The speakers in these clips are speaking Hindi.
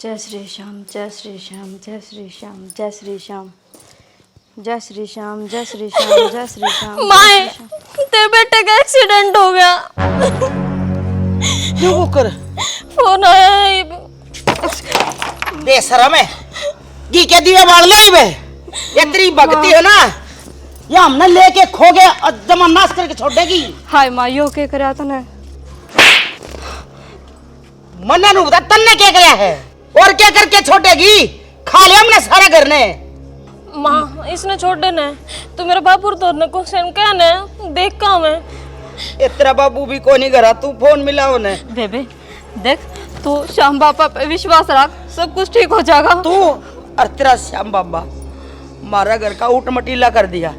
जय श्री श्याम, जय श्री श्याम, जय श्री श्याम, जय श्री श्याम, जय श्री श्याम, जय श्री श्याम, जय श्री श्याम। माए, तेरे बेटे का एक्सीडेंट हो गया। क्यों वो कर? फोन आया है। बेशरम है, घी के दिए बाल ले बे। ये तेरी भक्ति है ना, ये हमने लेके खो गया और जमा नाश करके छोड़ देगी। हाय माँ, यो के करया तने? मन्ना नु बता तन्ने क्या कराया है और क्या करके छोड़ेगी? खा लिया हमने सारा घर ने। माँ, इसने छोड़ देना। तू मेरा बापुर तोड़ने को सेम क्या ने देख काम है। ये तेरा बाबू भी को नहीं करा, तू फोन मिला उन्हें। बेबे देख, तू श्याम बाबा पे विश्वास रख, सब कुछ ठीक हो जाएगा। तू और तेरा श्याम बाबा मारा घर का ऊट मटीला कर दिया।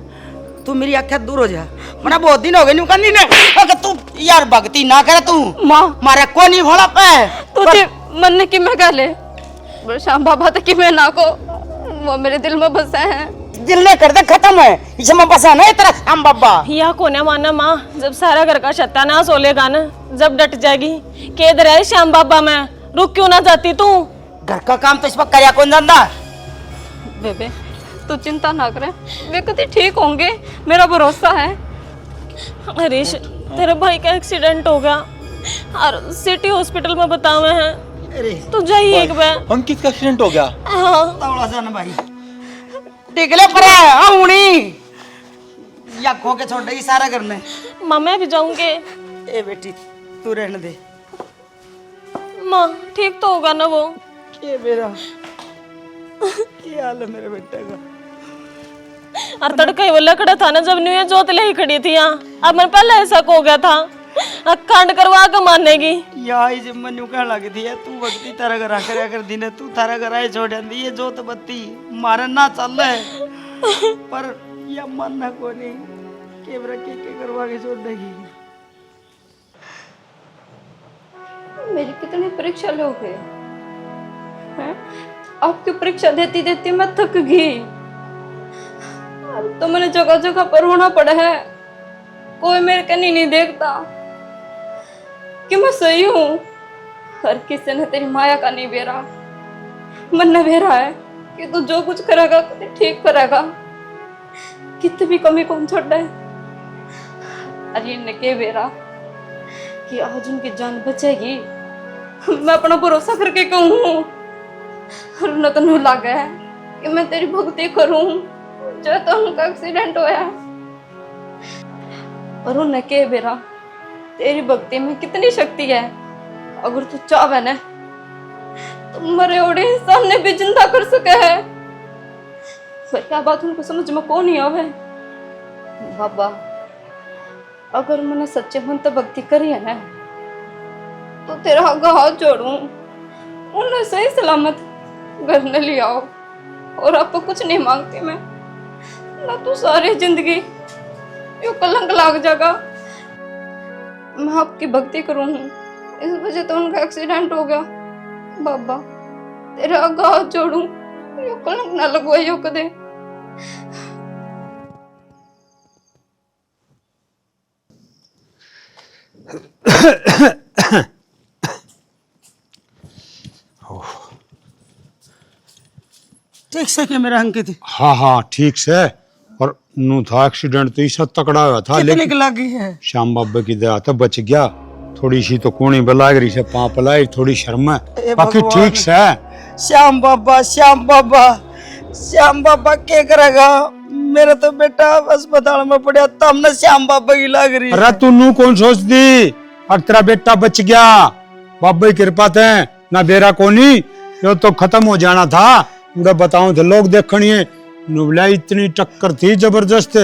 तू मेरी आंखें दूर हो जा। मना बहुत दिन हो गए नुकंदी ने। अगर तू यार भक्ति ना करे तू माँ, मारा को नहीं भोला पे तुझे मन ने कि मैं कह ले श्याम बाबा तो कि मैं ना को, वो मेरे दिल में बसे हैं। दिल ने कर दे खत्म है, इसमें बसा नहीं तेरा श्याम बाबा। या कोने माना माँ, जब सारा घर का सत्यानाश हो लेगा ना, जब डट जाएगी के इधर है श्याम बाबा में, रुक क्यों ना जाती तू? घर का काम तो इस पर करया कौन जानता? बेबे तू चिंता ना करे, वे कभी ठीक होंगे, मेरा भरोसा है। हरीश, तेरे भाई का एक्सीडेंट हो गया और सिटी हॉस्पिटल में बतावे हैं। अरे तू जाइए एक बार। अंकित का एक्सीडेंट हो गया। हाँ, तवड़ा सा ना भाई टिकले पर है आउनी या खो के छोड़ देगी सारा घर ने। माँ मैं भी जाऊंगी। ए बेटी तू रहने दे। माँ ठीक तो होगा ना वो? के मेरा क्या हाल है मेरे बेटे का? और तड़का ही वो लकड़ा था ना, जब न्यू जोत ले ही खड़ी थी यहाँ। अब मैंने पहले ऐसा हो गया था, कांड करवा के मानेगी। या इसे मनु कह लगी थी तू भक्ति तारा घर आकर कर दी ने, तू तारा घर आए छोड़ दी ये जोत बत्ती मारे ना चल है पर या मानना को नहीं केवरा के करवा के छोड़ देगी। मेरी कितनी परीक्षा लोगे हैं? आपकी परीक्षा देती देती मैं थक गई। अब तो मैंने जगह जगह पर रोना पड़ा है, कोई मेरे कहीं नहीं देखता कि मैं सही हूँ। हर किसी ने तेरी माया का नहीं बेरा, मन ने बेरा है कि तू जो कुछ करेगा ठीक करेगा, कितनी भी कमी कौन छोड़ है। अरे इनने के बेरा कि आज उनकी जान बचेगी, मैं अपना भरोसा करके कहूँ और न तो नू लगा है कि मैं तेरी भक्ति करूं जो तो उनका एक्सीडेंट होया। पर उन्हें के बेरा तेरी भक्ति में कितनी शक्ति है, अगर तू चाहे ना तो मरे ओड़े इंसान ने भी जिंदा कर सके है। पर क्या बात उनको समझ में कौन नहीं आवे। बाबा अगर मैंने सच्चे मन तो भक्ति करी है ना, तो तेरा आगे हाथ जोड़ूं, उन्हें सही सलामत घर न ले आओ। और आपको कुछ नहीं मांगती मैं, ना तू सारी जिंदगी यो कलंक लाग जाएगा। मैं आपकी भक्ति करूँ, इस वजह तो उनका एक्सीडेंट हो गया। बाबा तेरा आगे हाथ जोड़ूं, यो कलंक ना लगवाइयो कदे। ठीक से कि मेरा अंकित? हाँ हाँ ठीक से। और नू था एक्सीडेंट तो इसा तकड़ा हुआ था, लेकिन लगी है श्याम बाबा की दया तो बच गया। थोड़ी सी तो कोनी बला गई से पाप लाई, थोड़ी शर्म है, बाकी ठीक से। श्याम बाबा श्याम बाबा श्याम बाबा क्या करेगा? मेरा तो बेटा अस्पताल में पड़ा था, हमने श्याम बाबा की लग रही। अरे तू नू कौन सोच दी, और तेरा बेटा बच गया बाबा की कृपा थे ना, बेरा कोनी यो तो खत्म हो जाना था। उड़ा बताऊं थे लोग देखनी है, नुबला इतनी टक्कर थी जबरदस्त,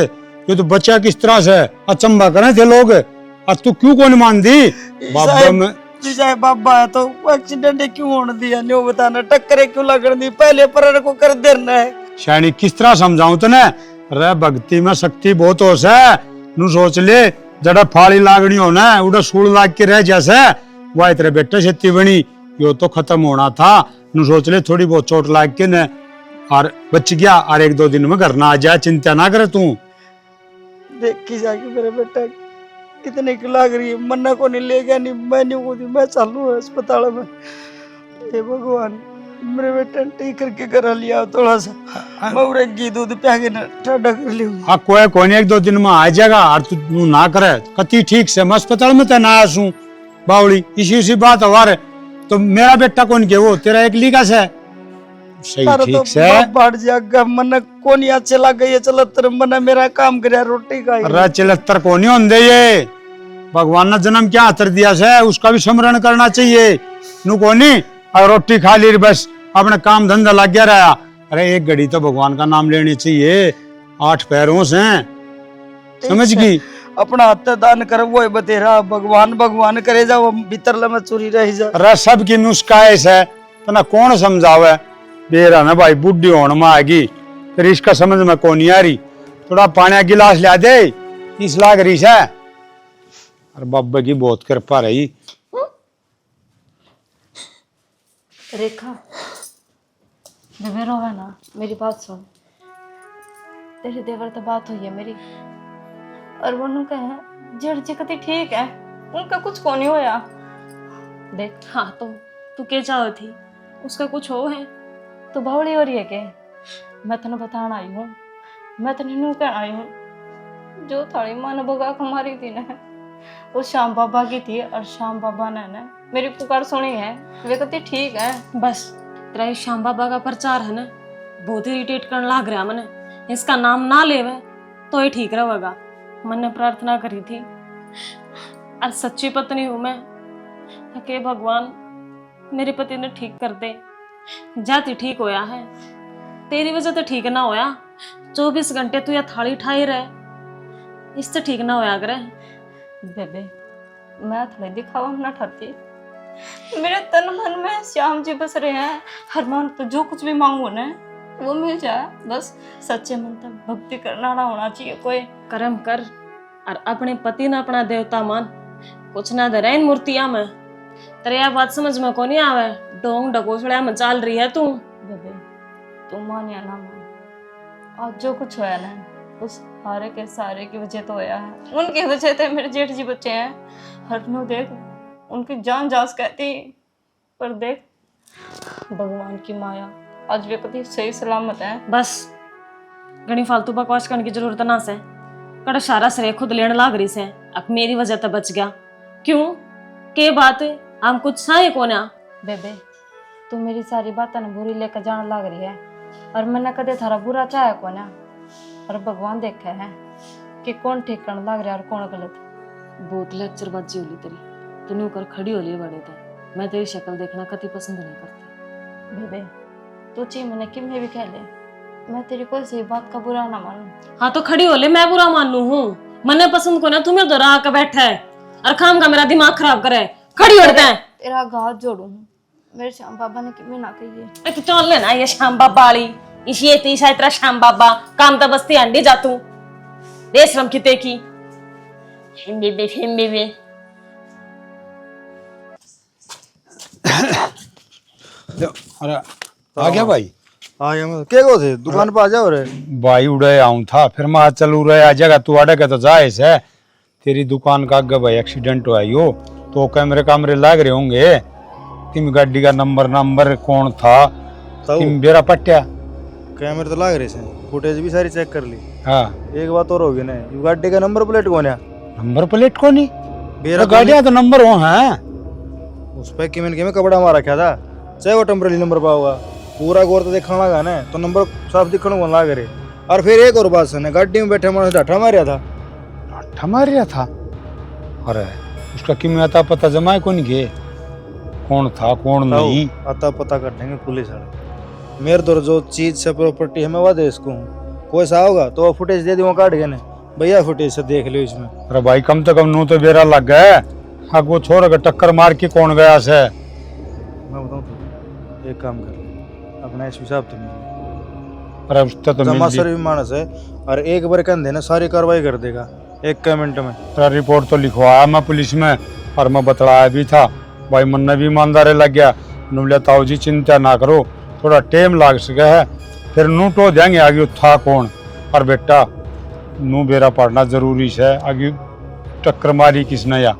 ये तो बचा किस तरह से, अचंबा करे थे लोग। और तू क्यों कौन मान दी? बाबा में बाबा है तो एक्सीडेंट क्यों होने दिया? नहीं बताना, टक्करे क्यों लगन दी? पहले पर को कर देना है। शायनी किस तरह समझाऊं तने? रे भक्ति में शक्ति बहुत हो से, नू सोच ले जड़ा फाड़ी लागनी हो ना, उड़ा सूड़ लाग के रह जैसे वह तेरे बेटे से बनी, यो तो खत्म होना था। नू सोच ले थोड़ी बहुत चोट लाग के न और बच गया, और एक दो दिन में घर ना आ जाए, चिंता ना करे तू। देखी जाके मेरे बेटा कितने की लाग रही है, मन्ना को नहीं ले गया, नहीं मैं नहीं कूदी, मैं चालू है अस्पताल में। हे भगवान मेरे बेटा टी करके करा लिया थोड़ा सा, मैं उरे घी दूध प्या के ना ठंडा कर लियो। हाँ कोई कोई एक दो दिन में आ जाएगा और तू ना करे कति ठीक से मैं अस्पताल में तना आया हूँ बावड़ी इसी बात हमारे तो मेरा बेटा कौन के वो तेरा एक लीगा से सही तारा ठीक तो से बढ़ जाएगा मन कोनी अच्छे लग गई चल तर मन मेरा काम करे रोटी का अरे चिलत्तर को नहीं होंदे ये भगवान ने जन्म क्या हतर दिया से उसका भी स्मरण करना चाहिए नु कोनी और रोटी खा ली बस अपने काम धंधा लग गया रहा। अरे एक घड़ी तो भगवान का नाम लेनी चाहिए 8 पैरों से समझ गई अपना हाथ दान कर वो बतेरा भगवान भगवान करे जा वो भीतर लम चोरी रह जा। अरे सब की नुस्खा है तो ना कौन समझावे बेरा ना भाई बुढ़ी होने में आएगी फिर इसका समझ में कौन नहीं आ रही थोड़ा पानी गिलास ला दे 30 लाख रही है। अरे बाबा की बहुत कृपा रही। रेखा बेबे रोवे ना मेरी बात सुन तेरे देवर तो बात हुई है मेरी और वो नु कहे जड़ जी कती ठीक है उनका कुछ को नहीं होया देख। हाँ तो तू क्या चाह थी उसका कुछ हो है तू बावड़ी हो रही है के मैं तेन बताना आई हूँ मैं तेन नु कहना आई हूँ जो थाड़ी माँ ने भगा के मारी थी ना वो श्याम बाबा की थी और श्याम बाबा ने ना मेरी पुकार सुनी है वे कहती ठीक है। बस तेरा ये श्याम बाबा का प्रचार है ना बहुत इरिटेट करने लग रहा मैंने इसका नाम ना लेवे तो ही ठीक रहेगा। मैंने प्रार्थना करी थी और सच्ची पत्नी हूं मैं कि भगवान मेरे पति ने ठीक कर दे जाती ठीक होया है तेरी वजह तो ठीक ना होया 24 घंटे तू या थाली ठाई रहे इससे ठीक ना होया करे। बेबे मैं थोड़ी दिखावा ना ठहरती मेरे तन मन में श्याम जी बस रहे हैं हर मन तो जो कुछ भी मांगो ना वो मिल जाए बस सच्चे मन तक भक्ति करना ना होना चाहिए कोई कर्म कर और अपने पति ने अपना देवता मान कुछ ना दे रहे इन मूर्तियां में तेरे यह बात समझ में को नहीं आवे डोंग डकोसड़ा में चाल रही है तू। बेबे तू मान या ना मान आज जो कुछ होया ना उस सारे के सारे की वजह तो होया है उनकी वजह से मेरे जेठ जी बच्चे हैं हर नो देख उनकी जान जास कहती पर देख भगवान की माया आज वे कभी सही सलामत है। बस घनी फालतू बकवास करने की जरूरत ना से कड़ा सारा श्रेय खुद लेने लाग रही से अब मेरी वजह तो बच गया क्यों के बात हम कुछ सही कोना। बेबे तू मेरी सारी बातें न बुरी लेकर जाने लग रही है और मैंने कदे थारा बुरा चाहे को ना और भगवान देखे है कि कौन ठीक करने लग रहा है और कौन गलत। बहुत लेक्चर बाजी होली तेरी तू कर खड़ी होली बड़े थे मैं तेरी शक्ल देखना कति पसंद नहीं करती। बेबे तू ची मैंने कि मैं भी कह ले मैं तेरी कोई सी बात का बुरा ना मानू। हाँ तो खड़ी हो ले मैं बुरा मान लू हूँ मने पसंद को ना तुम्हें तो राह का बैठा है और खाम का मेरा दिमाग खराब करे खड़ी होते हैं तेरा गात जोड़ू मेरे श्याम बाबा ने कि मैं ना कही है चल लेना ये श्याम बाबा वाली इसी तीसरा इतना श्याम बाबा काम तो बस्ती अंडी जातू रेशम की ते की हिंदी अरे आ गया भाई हाँ ये क्या को थे दुकान पे आ जाओ रे भाई उड़े आऊं था फिर मैं चलू रहे आ जाएगा तू आड़े के तो जाए से तेरी दुकान का आगे भाई एक्सीडेंट हुआ यो तो कैमरे कामरे लाग रहे होंगे तिम गाड़ी का नंबर कौन था तिम बेरा पट्टिया कैमरे तो लाग रहे थे फुटेज भी सारी चेक कर ली। हाँ एक बात और होगी ना ये गाड़ी का नंबर प्लेट कौन है नंबर प्लेट को नहीं बेरा गाड़िया तो नंबर वो है उस पर के में कपड़ा मारा क्या था चाहे वो टेम्पररी नंबर पा हुआ पूरा गौर तो देखा लगा ना तो नंबर साफ दिखने को लाग रहे। और फिर एक और बात सुने गाड़ी में बैठे मानो ढाठा मारिया था मारिया था। अरे उसका किम आता पता जमाए कौन के कौन था कौन नहीं आता पता कर देंगे पुलिस वाले मेरे तो जो चीज से प्रॉपर्टी है मैं वह दे इसको कोई सा होगा तो फुटेज दे दी वो काट गए ना भैया फुटेज से देख लो इसमें। अरे भाई कम से कम नू तो बेरा लग गए हाँ वो छोड़ के टक्कर मार के कौन गया से मैं बताऊँ तो एक काम कर अपना इस हिसाब से अरे उसका तो जमासर भी मानस है और एक बार कंधे ना सारी कार्रवाई कर देगा 1 मिनट में। तेरा रिपोर्ट तो लिखवाया मैं पुलिस में और मैं बतलाया भी था भाई मन भी ईमानदार लग गया नुबले ताऊ जी चिंता ना करो थोड़ा टाइम लाग सके है फिर नू तो देंगे आगे था कौन और बेटा नू बेरा पढ़ना जरूरी है आगे टक्कर मारी किसने या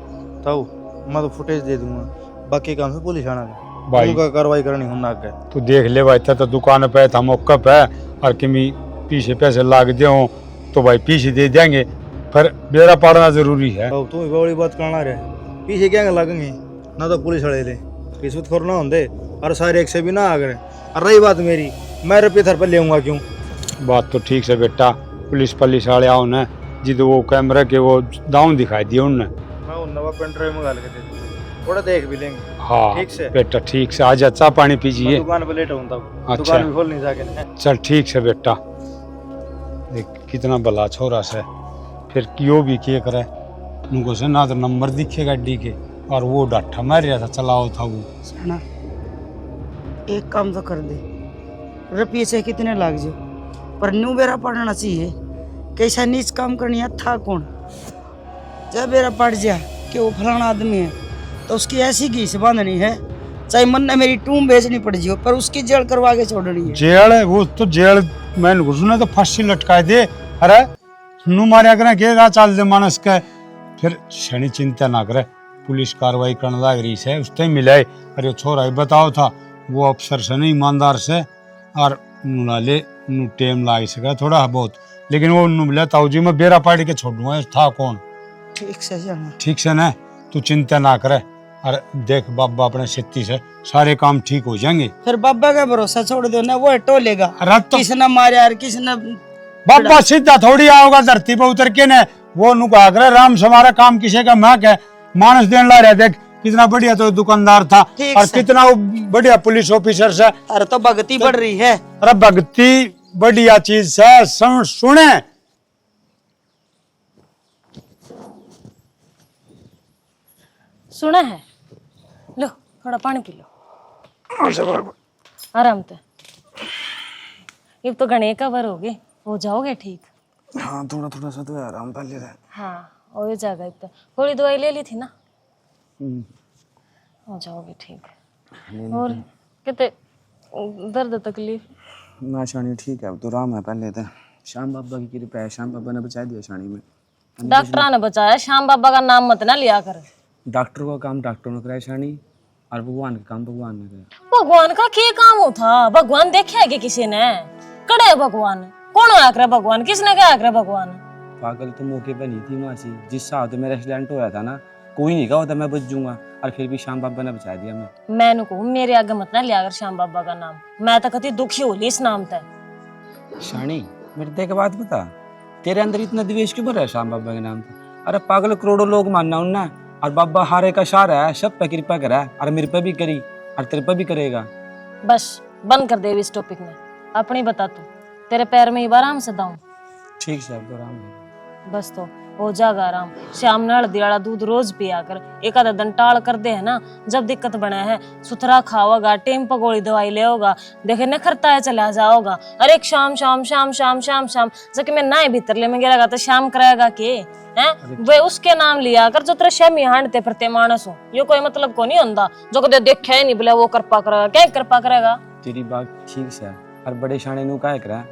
ताऊ मैं तो फुटेज दे दूंगा बाकी काम से पुलिस आना है भाई उनका कार्रवाई करनी होना आगे। तू देख ले भाई था तो दुकान पे था मौका पे और किमी पीछे पैसे लाग दे हो तो भाई पीछे दे देंगे, पर बेरा पाड़ना जरूरी है। अब तू बड़ी बात करना रहे, पीछे क्या लगेंगे ना तो पुलिस वाले थे रिश्वत खोर ना होंगे और सारे एक से भी ना आ गए। और रही बात मेरी, मैं रुपये थर पर लेऊंगा क्यों? बात तो ठीक से बेटा, पुलिस वाले आओ ना जिद वो कैमरा के वो दाउन दिखाई दिए उनने। मैं उन नवा पेन ड्राइव मंगा के दे दूंगा, थोड़ा देख भी लेंगे। हाँ ठीक से बेटा, ठीक से आज अच्छा पानी पीजिए। दुकान पे लेट हूँ तब, अच्छा। दुकान भी खोल नहीं सके। चल ठीक से बेटा, देख कितना भला छोरा से, फिर क्यों भी किए करे उनको से ना तो नंबर दिखे गाड़ी के और वो डाठा मार रहा था चलाओ था वो। ना एक काम तो कर दे, रुपये से कितने लाग जाओ पर न्यू बेरा पढ़ना चाहिए। कैसा नीच काम करनी है था कौन? जब बेरा पड़ जा कि वो फलाना आदमी है तो उसकी ऐसी घीस बांधनी है, चाहे मन ने मेरी टूम बेचनी पड़ जियो पर उसकी जेल करवा के छोड़नी है। जेल है वो तो जेल, मैंने घुसने तो फांसी लटका दे। अरे नू मारिया करे के चाल दे मानस के, फिर शनि चिंता ना करे, पुलिस कार्रवाई करने लाग रही है उससे मिले। अरे छोरा ही बताओ था वो अफसर से नहीं ईमानदार से और नुलाले नु टेम ला सका थोड़ा बहुत, लेकिन वो नु बोला ताऊ जी मैं बेरा पाड़ी के छोड़ूंगा था कौन। ठीक से जाना, ठीक से ना, तू चिंता ना करे। और देख बाबा अपने सिद्धि से सारे काम ठीक हो जाएंगे। फिर बाबा का भरोसा छोड़ दो ना, वो टोलेगा। अरे तो किसने मारे यार, किसने बाबा सीधा थोड़ी आओगा धरती पे उतर के ने, वो नुका कर राम से हमारा काम किसी का मैं क्या मानस देने ला रहे। देख कितना बढ़िया तो दुकानदार था ठीक और से। कितना वो बढ़िया पुलिस ऑफिसर से। अरे तो भक्ति बढ़ रही है। अरे भक्ति बढ़िया चीज से सुने। सुना है, लो थोड़ा पानी पी लो आराम से। ये तो घने कवर हो गए, हो जाओगे ठीक। हाँ थोड़ा थोड़ा सा तो आराम कर ले रहा है। हाँ हो जाएगा, इतना थोड़ी दवाई ले ली थी ना, हो जाओगे ठीक। और कितने दर्द तकलीफ? ना शानी ठीक है, अब तो आराम है। पहले तो श्याम बाबा की कृपा है, श्याम बाबा ने बचा दिया शानी में। डॉक्टर ने बचाया, श्याम बाबा का नाम मत ना लिया कर। डॉक्टर का काम डॉक्टर ने कराया शानी, और भगवान का काम भगवान ने कराया। भगवान का क्या काम होता? भगवान देखा है कि किसी ने? कड़े है भगवान, कौन आया करे भगवान, किसने क्या करे भगवान? पागल तो मौके पे नहीं थी मासी, जिस साल तो मेरा एक्सीडेंट होया था ना, कोई नहीं कहा होता मैं बच जाऊंगा, और फिर भी श्याम बाबा ने बचा दिया। मैं कहूँ मेरे आगे मत ना लिया कर श्याम बाबा का नाम, मैं तो कति दुखी होली इस नाम तक। शानी मेरे देख के बात बता, तेरे अंदर इतना द्वेष क्यों भरा है श्याम बाबा के नाम पे? अरे पागल करोड़ों लोग मानना उनना, और बाबा हारे का शार है, सब पे कृपा करा है, और मेरे पे भी करी और तेरे पे भी करेगा। बस बंद कर दे इस टॉपिक में, अपनी बता तू, तेरे पैर में ही आराम से दाऊं। ठीक से अब तो आराम है। बस तो हो जाएगा आराम। शाम ने हल्दी वाला दूध रोज पिया कर, एक आधा दिन टाल कर दे है ना, जब दिक्कत बने है सुथरा खाओगा, टेम पगोड़ी दवाई ले होगा, देखे न खरता है चला जाओगा। अरे एक शाम शाम शाम शाम शाम शाम जब मैं ना भीतर ले में गिरेगा तो शाम करेगा के हैं? वे उसके नाम लिया कर जो तेरे शमी हांडते फिरते मानस हो, ये कोई मतलब को नहीं होता जो कदे देखे नहीं बोले वो कृपा करेगा, क्या कृपा करेगा? तेरी बात ठीक से है, और बड़े शाने नु क्या करा,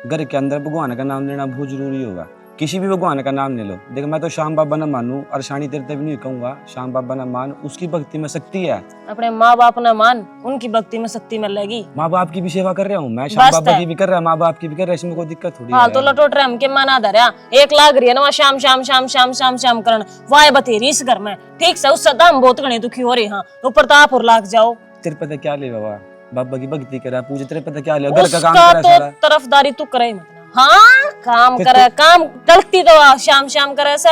घर के अंदर भगवान का नाम लेना बहुत जरूरी होगा। किसी भी भगवान का नाम ले लो, देख मैं तो श्याम बाबा न मानू और शानी तेरे तक भी नहीं कहूंगा, श्याम बाबा न मान, उसकी भक्ति में शक्ति है। अपने माँ बाप न मान, उनकी भक्ति में शक्ति मिलेगी। माँ बाप की भी सेवा कर रहा हूँ मैं, श्याम बाबा की भी कर रहा, माँ बाप की भी कर रहा, इसमें कोई दिक्कत थोड़ी हाँ है। तो लटोट रहे हम के माना धरया, एक लाग रही है ना शाम शाम शाम शाम शाम शाम करन वाय बतेरी इस घर में, ठीक से उससे दाम बहुत घनी दुखी हो रही। हाँ ऊपर ताप और लाग जाओ। तेरे पता क्या ले बाबा, बाबा की भक्ति करा पूजे, तेरे पता क्या ले, घर का काम उसका करा तो सारा। तरफदारी तू करे मत। हाँ काम करे, काम गलती तो शाम शाम करे से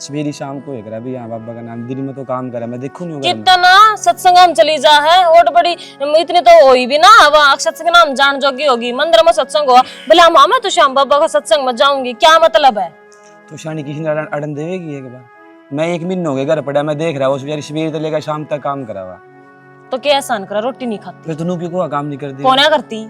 सवेरी शाम को एक रहा भी यहाँ बाबा का नाम, दिन में तो काम करा, मैं देखू नहीं होगा। कितना सत्संग हम चली जा है, और बड़ी इतनी तो होई भी ना हवा सत्संग नाम जान जोगी होगी, मंदिर में सत्संग हुआ बोला माँ मैं तो श्याम बाबा का सत्संग में जाऊंगी, क्या मतलब है? तो शानी किसी ने अड़न देवेगी एक बार? मैं 1 महीने हो गए घर पड़ा, मैं देख रहा हूँ बेचारी सवेरे से लेकर शाम तक काम करा हुआ। तो क्या एहसान करा, रोटी नहीं खाती? फिर तू क्यों काम नहीं करती? कौन करती?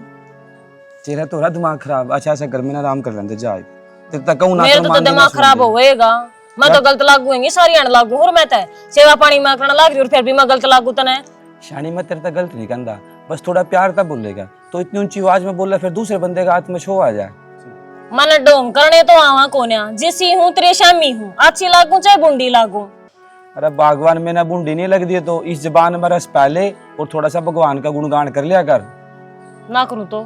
तेरा तो रहा दिमाग खराब। अच्छा ऐसा कर, मैं आराम कर लेंदे जाए, तेरे तक कहूं ना मेरा तो दिमाग खराब होएगा, मैं तो गलत लागूंगी, सारी अण लागू और मैं तो सेवा पानी में करना लाग रही और फिर भी मैं गलत लागू तने। शानी मैं तेरे तक गलत नहीं कहता, बस थोड़ा प्यार तब बोलेगा, तो इतनी ऊंची आवाज में बोल रहा फिर दूसरे बंदे का हाथ में छो आ जाए। मन डोंग करने तो आवा कोन्या, जिसी हूँ तेरे शामी हूँ, अच्छी लागू चाहे बुंडी लागू। अरे बागवान में ना बूंदी नहीं लग दी तो इस जबान में रस पहले और थोड़ा सा भगवान का गुणगान कर लिया कर। ना करूँ तो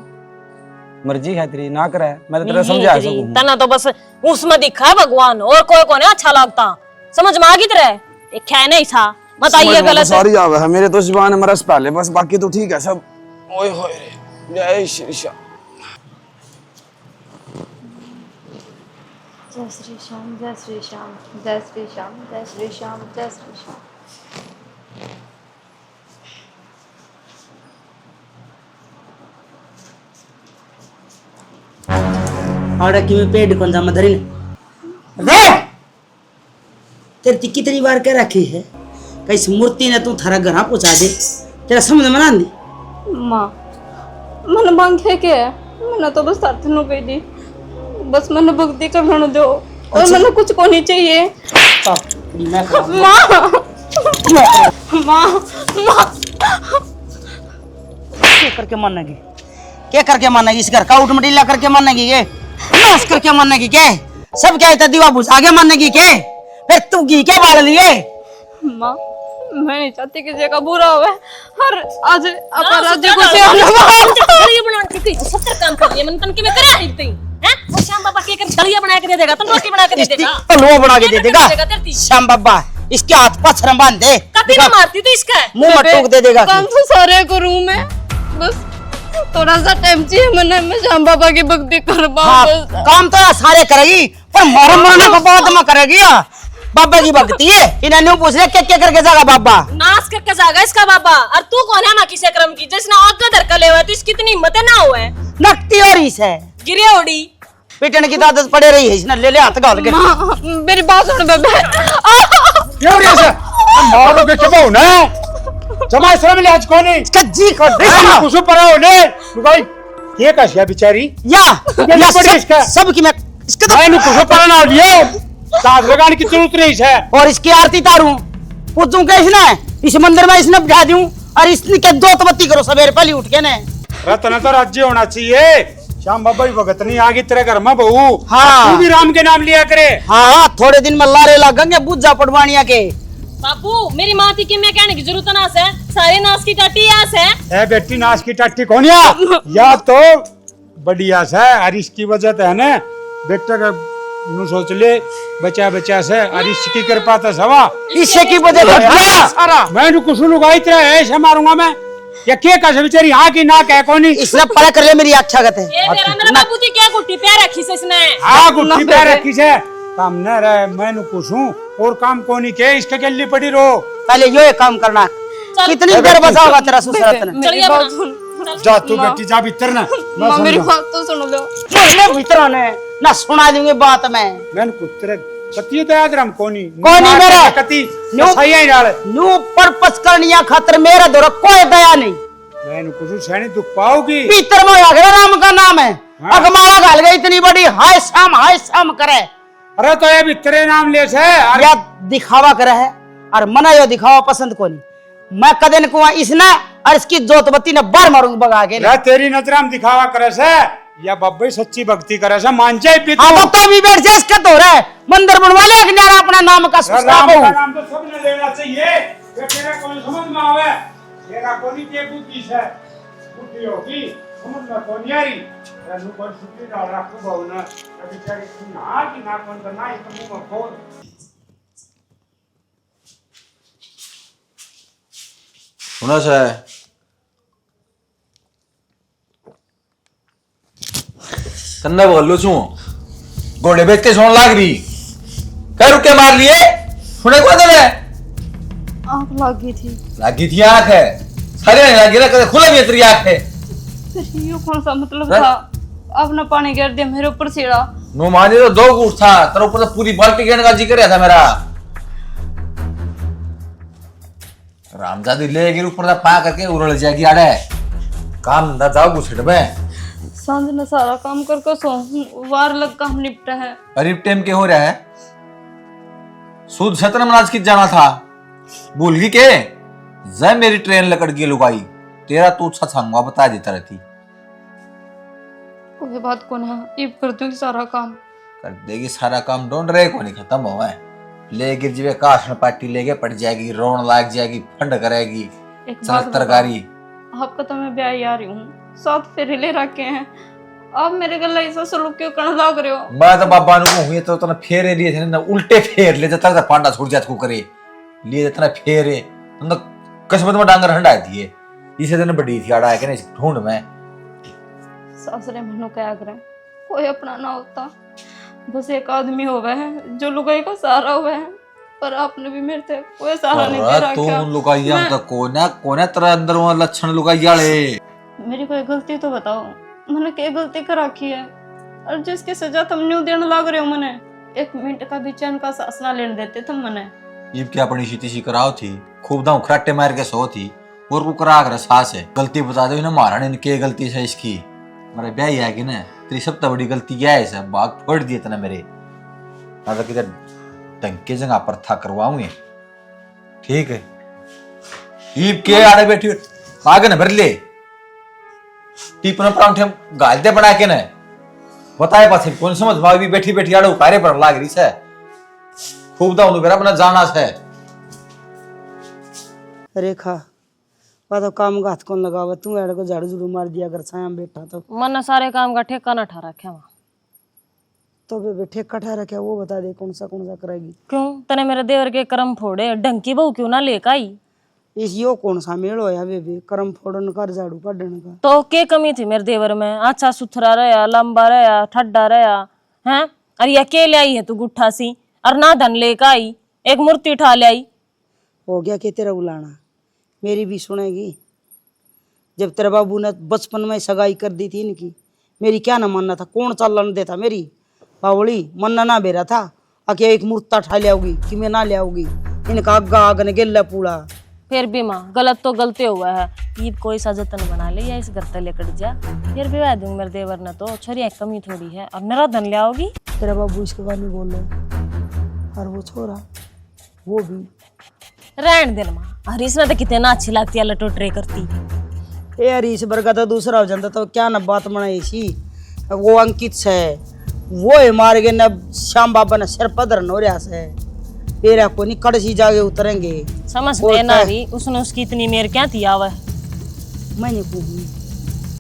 मर्जी है तेरी, ना करे मैं तो तेरा समझा सकूं। तना तो बस उसमें दिखा है भगवान, और कोई को नहीं अच्छा लगता। समझ में आ गई तेरे? एक है नहीं था, बताइए गलत है। सॉरी आवे है मेरे तो जुबान में रस पहले, बस बाकी तो ठीक है सब। ओए होए रे, जय श्री श्याम। जय श्री श्याम, जय श्री श्याम, जय श्री श्याम, जय श्री श्याम, जय श्री श्याम। आड़की में पेड़ कौन सा मदरी रे तेरी कितनी बार कह रखी है कैसी मूर्ति ने तू थारा घर पहुंचा दे, तेरा समझ में ना आंदी। माँ मन मांगे के मैंने तो बस साथ नु कह दी, बस मैंने भक्ति करने दो और मैंने कुछ को नहीं चाहिए। मैं माँ माँ माँ क्या करके मानेगी, क्या करके मानेगी, इस घर का उठ मटीला करके मानेगी, ये नाश करके मानेगी क्या, सब क्या इतना दीवा बुझा के मानेगी क्या, फिर तू घी क्या बाल लिए। माँ मैं नहीं चाहती किसी का बुरा होवे, हर आज अपना राज्य को से दलिया बनाने की 70 काम कर लिया, मन तन के में करा है तई हैं। वो श्याम बाबा के कर दलिया बना के दे देगा, तुम रोटी बना के दे देगा, हलवा बना के दे देगा श्याम बाबा, इसके हाथ पांव शर्म बांध दे, कभी ना मारती तो इसका मुंह में टूक दे देगा। काम तो सारे करूँ मैं, बस थोड़ा सा टाइम चाहिए मैंने, मैं श्याम बाबा की भक्ति कर पाऊँ। हाँ, काम तो सारे करेगी पर मारे मरने को बाद में करेगी। बाबा की भक्ति है, इन्हें न्यू पूछ रहे क्या करके जाएगा बाबा, नाश करके जाएगा इसका बाबा। और तू कौन है माँ किसे क्रम की, जिसने आग का धरका ले हुआ है, तो इसकी इतनी हिम्मत है ना हुआ है, नकती और इस है गिरे ओडी पिटने की आदत पड़े रही है, इसने ले ले हाथ गाल के। माँ मेरी बात सुन बेबे। क्यों रे ऐसे मारोगे क्या बहु ना जमाई शर्म ले आज कोनी इसका जी कर दे कुछ पर हो ने भाई ये कैसे बेचारी या पड़े इसका सब की मैं इसका तो मैंने कुछ पर ना लिए साथ लगाने की जरूरत नहीं है। और इसकी आरती तारूं पूछूं क्या इसने, इस मंदिर में इसने बिठा दूं और इसके दो बत्ती करो सवेरे पहले उठ के ने। रत्न तो राज्य होना चाहिए, श्याम बाबा ही भगत नहीं आगे तेरे घर में बहू। हाँ। तू भी राम के नाम लिया करे। हाँ थोड़े दिन में लारे लगेंगे बुझा पड़वानिया के। बाबू मेरी माँ थी कि मैं कहने की जरूरत ना है, सारे नाश की टाटी आस है। ए बेटी नाश की टट्टी कौन या तो बड़ी आस है और इसकी वजह तो है ना बेटा का नु सोच ले बचा बचा से और इसकी कृपा तो सवा इसे की वजह सारा मैं तो कुछ लुगाई तेरा ऐसे मारूंगा मैं या के का बेचारी हाँ की ना कह कोनी इसने पढ़ा कर ले मेरी अच्छा गत है। ये तेरा मेरा बाबू थी क्या गुट्टी पैर रखी से इसने, हाँ गुट्टी पे रखी से काम न रहे मैं पूछूं और काम कोनी के इसके गली पड़ी रो पहले यो एक काम करना, कितनी देर बचाओगा तेरा ससुराल ने। चलिए बात अपना सुन। जा तू बेटी जा भीतर ना माँ मेरी बात तो सुन लो। बोले भीतर ने ना सुना दूंगी बात मैं। मैंने पुत्र कती तो याद राम कोनी कोनी मेरा कती सही है डाल न्यू पर्पस करनिया खातर मेरा दौरा कोई दया नहीं। मैंने कुछ सैनी दुख पाओगी भीतर में अगला राम का नाम है अगमारा घाल गई इतनी बड़ी हाय शाम करे। अरे तो ये भी तेरे नाम ले से या दिखावा करे है और मना यो दिखावा पसंद को नहीं। मैं कदे न कुआ इसने और इसकी जोत बत्ती ने बार मारूंगी भगा के। या तेरी नजर में दिखावा करे से या बब्बे सच्ची भक्ति करे से मान जाए भी हाँ वो तो भी बैठ जाए इसका तो रहा है मंदिर बनवा ले न्यारा अपना नाम का राम सुस्ताव का नाम तो सबने लेना चाहिए। ये तेरा कौन समझ में आवे तेरा कोनी के बुद्धि से बुद्धि होगी समझ में कौन यारी रनु पर सुखी डाल रखो बहुना अभी तेरी ना कि ना कौन करना है तो मुंह खोल सुना से कन्ना बोल लो छू घोड़े बेच के सोन लाग रही कह रुके मार लिए सुने को दे आँख लगी थी। लागी थी आंख है सारे नहीं लागी ना कदे खुला भी तेरी आंख है। फिर ये कौन सा मतलब था, आपने पानी गिर दिया मेरे ऊपर सीढ़ा। नो मानी तो दो गुट था तेरे ऊपर तो पूरी बाल्टी गिरने का जिक्र है था मेरा। रामजादी ले गिर ऊपर पा करके उड़ल जाएगी आड़े काम ना जाओ गुछड़ में सांझ ने सारा काम करके सो वार लग काम निपटा है। करीब टाइम के हो रहा है सूद सत्र मनाज की जाना था भूल गई के जय मेरी ट्रेन लकड़ गई लुगाई तेरा तू सत्संगवा बता देता रहती कोई बात को ना ये कर दूंगी सारा काम कर देगी सारा काम ढूंढ रहे को नहीं खत्म हुआ है ले गिर जीवे काशन पार्टी लेके पड़ जाएगी रोन लाग जाएगी फंड करेगी एक साग बात बताओ, तरकारी आपका तो मैं ब्याह ही आ रही हूँ, 7 फेरे ले रखे हैं, आप मेरे गला ऐसा सलूक क्यों करने लग रहे हो? मैं तो बाबा नु कहूं ये तो तने फेरे लिए थे ना, उल्टे फेर ले जता पांडा छूट जात को करे लिए तना फेरे तो किस्मत में डांगर हंडा दिए इसे दिन बड़ी थी आड़ा है कि नहीं ढूंढ में सासरे मनो क्या करे, कोई अपना ना होता, बस एक आदमी होवे है जो लुगाई का सहारा हुआ है, पर आपने भी मेरे से कोई सहारा नहीं दे तू रखा। लुगाइया मैं- तो कोने तेरा अंदर वो लक्षण लुगाइया ले मेरी कोई गलती तो बताओ, मैंने क्या गलती कर रखी है और जिसकी सजा तुम न्यू देने लग रहे हो? मैंने 1 मिनट का भी चैन का सांस ना लेने देते तुम मने। ये क्या अपनी शीती सी कराओ थी, खूब दाऊ खराटे मार के सो थी और वो करा कर सास है गलती बता दो ना मारा ने इनके गलती से इसकी मेरा ब्याह ही है कि ना तेरी सबसे बड़ी गलती क्या है? सब बाग फोड़ दिए तना मेरे ना तो किधर टंके जगह पर था करवाऊंगे ठीक है ईब के आड़े बैठी आगे न भर ले टीपन परांठे गाल दे बना के न बताए पास कौन समझ भाग भी बैठी बैठी आड़े उकारे पर लाग रही से खूब दाऊ बेरा अपना जाना से रेखा बा तो काम का हाथ कौन लगावा, तू ऐड को झाड़ू झूड़ू मार दिया अगर छाया में बैठा तो मन सारे काम का ठेका न ठा रखे वहाँ। तो बे ठेका ठा रखा वो बता दे कौन सा करेगी। क्यों तने मेरे देवर के कर्म फोड़े, ढंकी बहू क्यों ना लेकर आई? इस यो कौन सा मेल होया बेबी, कर्म फोड़न कर झाड़ू काटने का। तो के कमी थी मेरे देवर में? अच्छा सुथरा रहा, लंबा रहा, ठड्डा रहा हैं, और ये अकेले आई है तू गुट्ठा सी और ना धन लेकर आई, एक मूर्ति उठा ले आई। हो गया कि तेरा बुलाना, मेरी भी सुनेगी। जब तेरे बाबू ने बचपन में सगाई कर दी थी इनकी, मेरी क्या ना मानना था, कौन चलन देता मेरी बावली मनना ना बेरा था आके एक मूर्ता ठा ले आओगी कि मैं ना ले आओगी, इनका आगा आग ने गेला पूरा। फिर भी माँ गलत तो गलती हुआ है, ईद कोई सा जतन बना ले या इस घर तक लेकर जा, फिर भी वह दूंगी मेरे देवर ने तो छोरिया कमी थोड़ी है और मेरा धन ले आओगी। तेरा बाबू इसके बारे में बोल रहे और वो छोरा वो भी रहन देना माँ, हरीश ने तो कितना अच्छी लगती है लटोटरे करती। ए यार इस बार का तो दूसरा हो जाता तो क्या ना बात बनाई सी। वो अंकित से वो है मार गए न, श्याम बाबा ने सिर पधर नो रहा से तेरा को नहीं कड़सी जाके उतरेंगे। समझ वो लेना तो- भी उसने उसकी इतनी मेर क्या थी आवा है। मैंने पूछी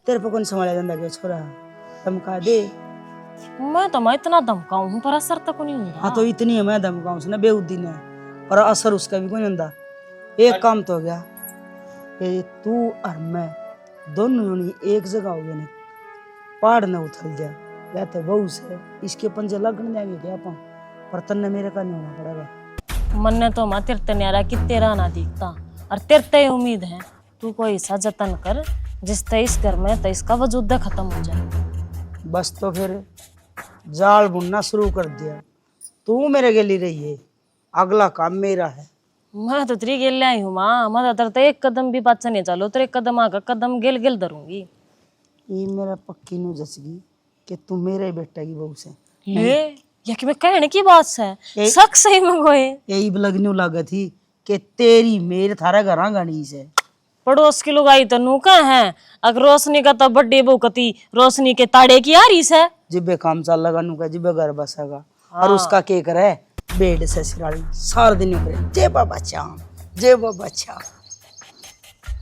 तेरे पे कौन संभाला जाता क्या छोरा, धमका दे। मैं तो मैं इतना धमकाऊं हूँ पर असर तक नहीं हुआ। हाँ तो इतनी है मैं धमकाऊं उसने बेउद्दी ने, पर असर उसका भी कोई नहीं होता। एक काम तो हो गया कि तू और मैं दोनों ने एक जगह हो गए, पहाड़ न उछल जा या तो बहू से इसके पंजे लगने देंगे क्या अपन, पर तन्ने मेरे का नहीं होना पड़ेगा। मन ने तो माँ तेरते न्यारा कि तेरा ना दिखता और तेरते उम्मीद है तू कोई ऐसा जतन कर जिससे इस घर में तो इसका वजूद खत्म हो जाए। बस तो फिर जाल बुनना शुरू कर दिया, तू मेरे गली रही है, अगला काम मेरा है। मैं तो तेरी गेल आई हूँ माँ, मैं तो एक कदम भी पाछा नहीं चलो, तेरे कदम आगा कदम गेल गेल धरूंगी। ये मेरा पक्की नु जचगी कि तू मेरे बेटा की बहू से ले या कि मैं कहने की बात है शक सही में गोए यही लगने लगा थी कि तेरी मेरे थारा घर गणी से पड़ोस की लुगाई तो नूका है, अगर रोशनी का तो बड्डे बोकती रोशनी के ताड़े की आ रही है। जिब्बे काम चल लगा नुका जिब्बे घर बसेगा और उसका के करे बेड से सिराड़ी सारा दिन करे जय बाबा चाम जय बाबा चाम,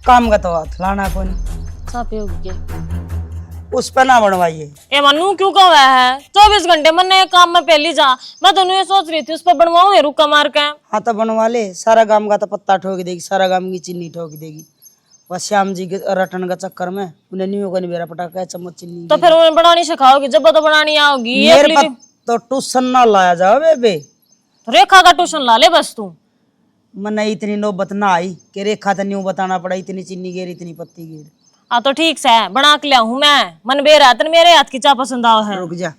काम का तो हाथ लाना को नहीं, सापे होगी के उस पर ना बनवाइए। ए मनु क्यों कहा है 24 घंटे मैंने काम में पहली जा, मैं तो ये सोच रही थी उस पर बनवाऊं रुका मार के। हाँ तो बनवा ले, सारा गांव का तो पत्ता ठोक देगी, सारा गांव की चीनी ठोक देगी। बस श्याम जी के रटन का चक्कर में उन्हें नहीं होगा नहीं मेरा पटाखा चम्मच चीनी तो फिर उन्हें बनानी सिखाओगी, जब तो बनानी आओगी। ये मेरे पास तो ट्यूशन ना लाया जाओ बेबे, रेखा का ट्यूशन ला ले बस तू। मने इतनी नौबत ना आई कि रेखा तो न्यू बताना पड़ा, इतनी चीनी गिर इतनी पत्ती गिर। हाँ तो ठीक से बना के लिया हूँ मैं, मन बेरा तन मेरे हाथ की चा पसंद आओ है। रुक जा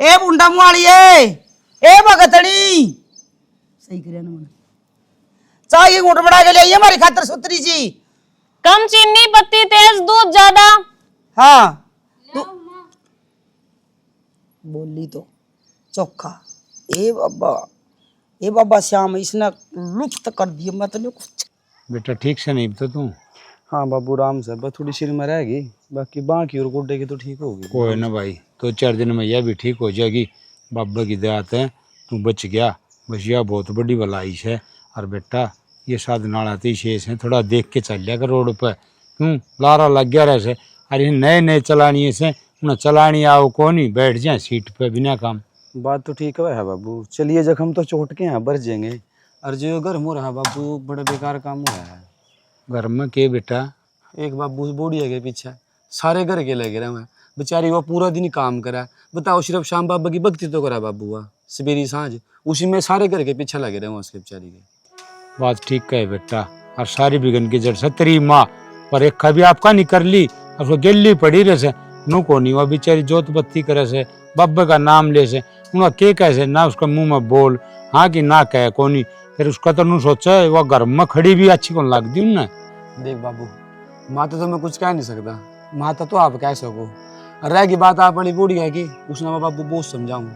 ए बुंडा मुआड़ी ए भगतड़ी सही करे ना मन चाय की घूंट बना के ले हमारी खातर सुतरी जी। कम चीनी पत्ती तेज दूध ज्यादा। हाँ तू बोली तो चोखा ए बाबा श्याम इसने लुप्त कर दिया, मैं तो नहीं कुछ। बेटा ठीक से नहीं तो तू हाँ बाबू राम से बस थोड़ी सिर में रहेगी, बाकी बाकी और गुड्डे की तो ठीक होगी। कोई ना भाई, 2-4 दिन में यह भी ठीक हो जाएगी। बाबा की दया है तू बच गया, बस यह बहुत बड़ी भलाई है। और बेटा ये साधनाला शेष है, थोड़ा देख के चल लिया कर रोड पर। लारा लग गया रहे से। अरे नए नए चलानी से उन्हें चलानी आओ कौन ही बैठ जाए सीट पे बिना काम। बात तो ठीक है बाबू, चलिए जख्म तो चोट के यहाँ बढ़ जाएंगे। और जो गर्म हो रहा बाबू, बड़ा बेकार काम हो रहा है। घर में के बेटा? एक बाबू बूढ़ी के पीछे सारे घर के लगे रहे, बेचारी वो पूरा दिन काम करा। बताओ, सिर्फ शाम बाबा की भक्ति तो करा बाबू हुआ सवेरी सांझ, उसी में सारे घर के पीछे लगे रहे उसके बेचारी के। बात ठीक है बेटा। और सारी बिगन की जड़ से तेरी माँ पर एक भी आपका नहीं कर ली, और वो गिल्ली पड़ी रहे से नु को नहीं, वह बेचारी जोत बत्ती करे से बाबा का नाम ले से उनका के कैसे ना उसका मुंह में बोल हाँ कि ना कहे कोनी। फिर उसका तो नु सोचा वह घर में खड़ी भी अच्छी कौन लगती उन्हें। देख बाबू, माता तो मैं कुछ कह नहीं सकता, माता तो आप कह सको। रह की बात आप बड़ी बूढ़ी है कि उसने मैं बाबू बहुत समझाऊं,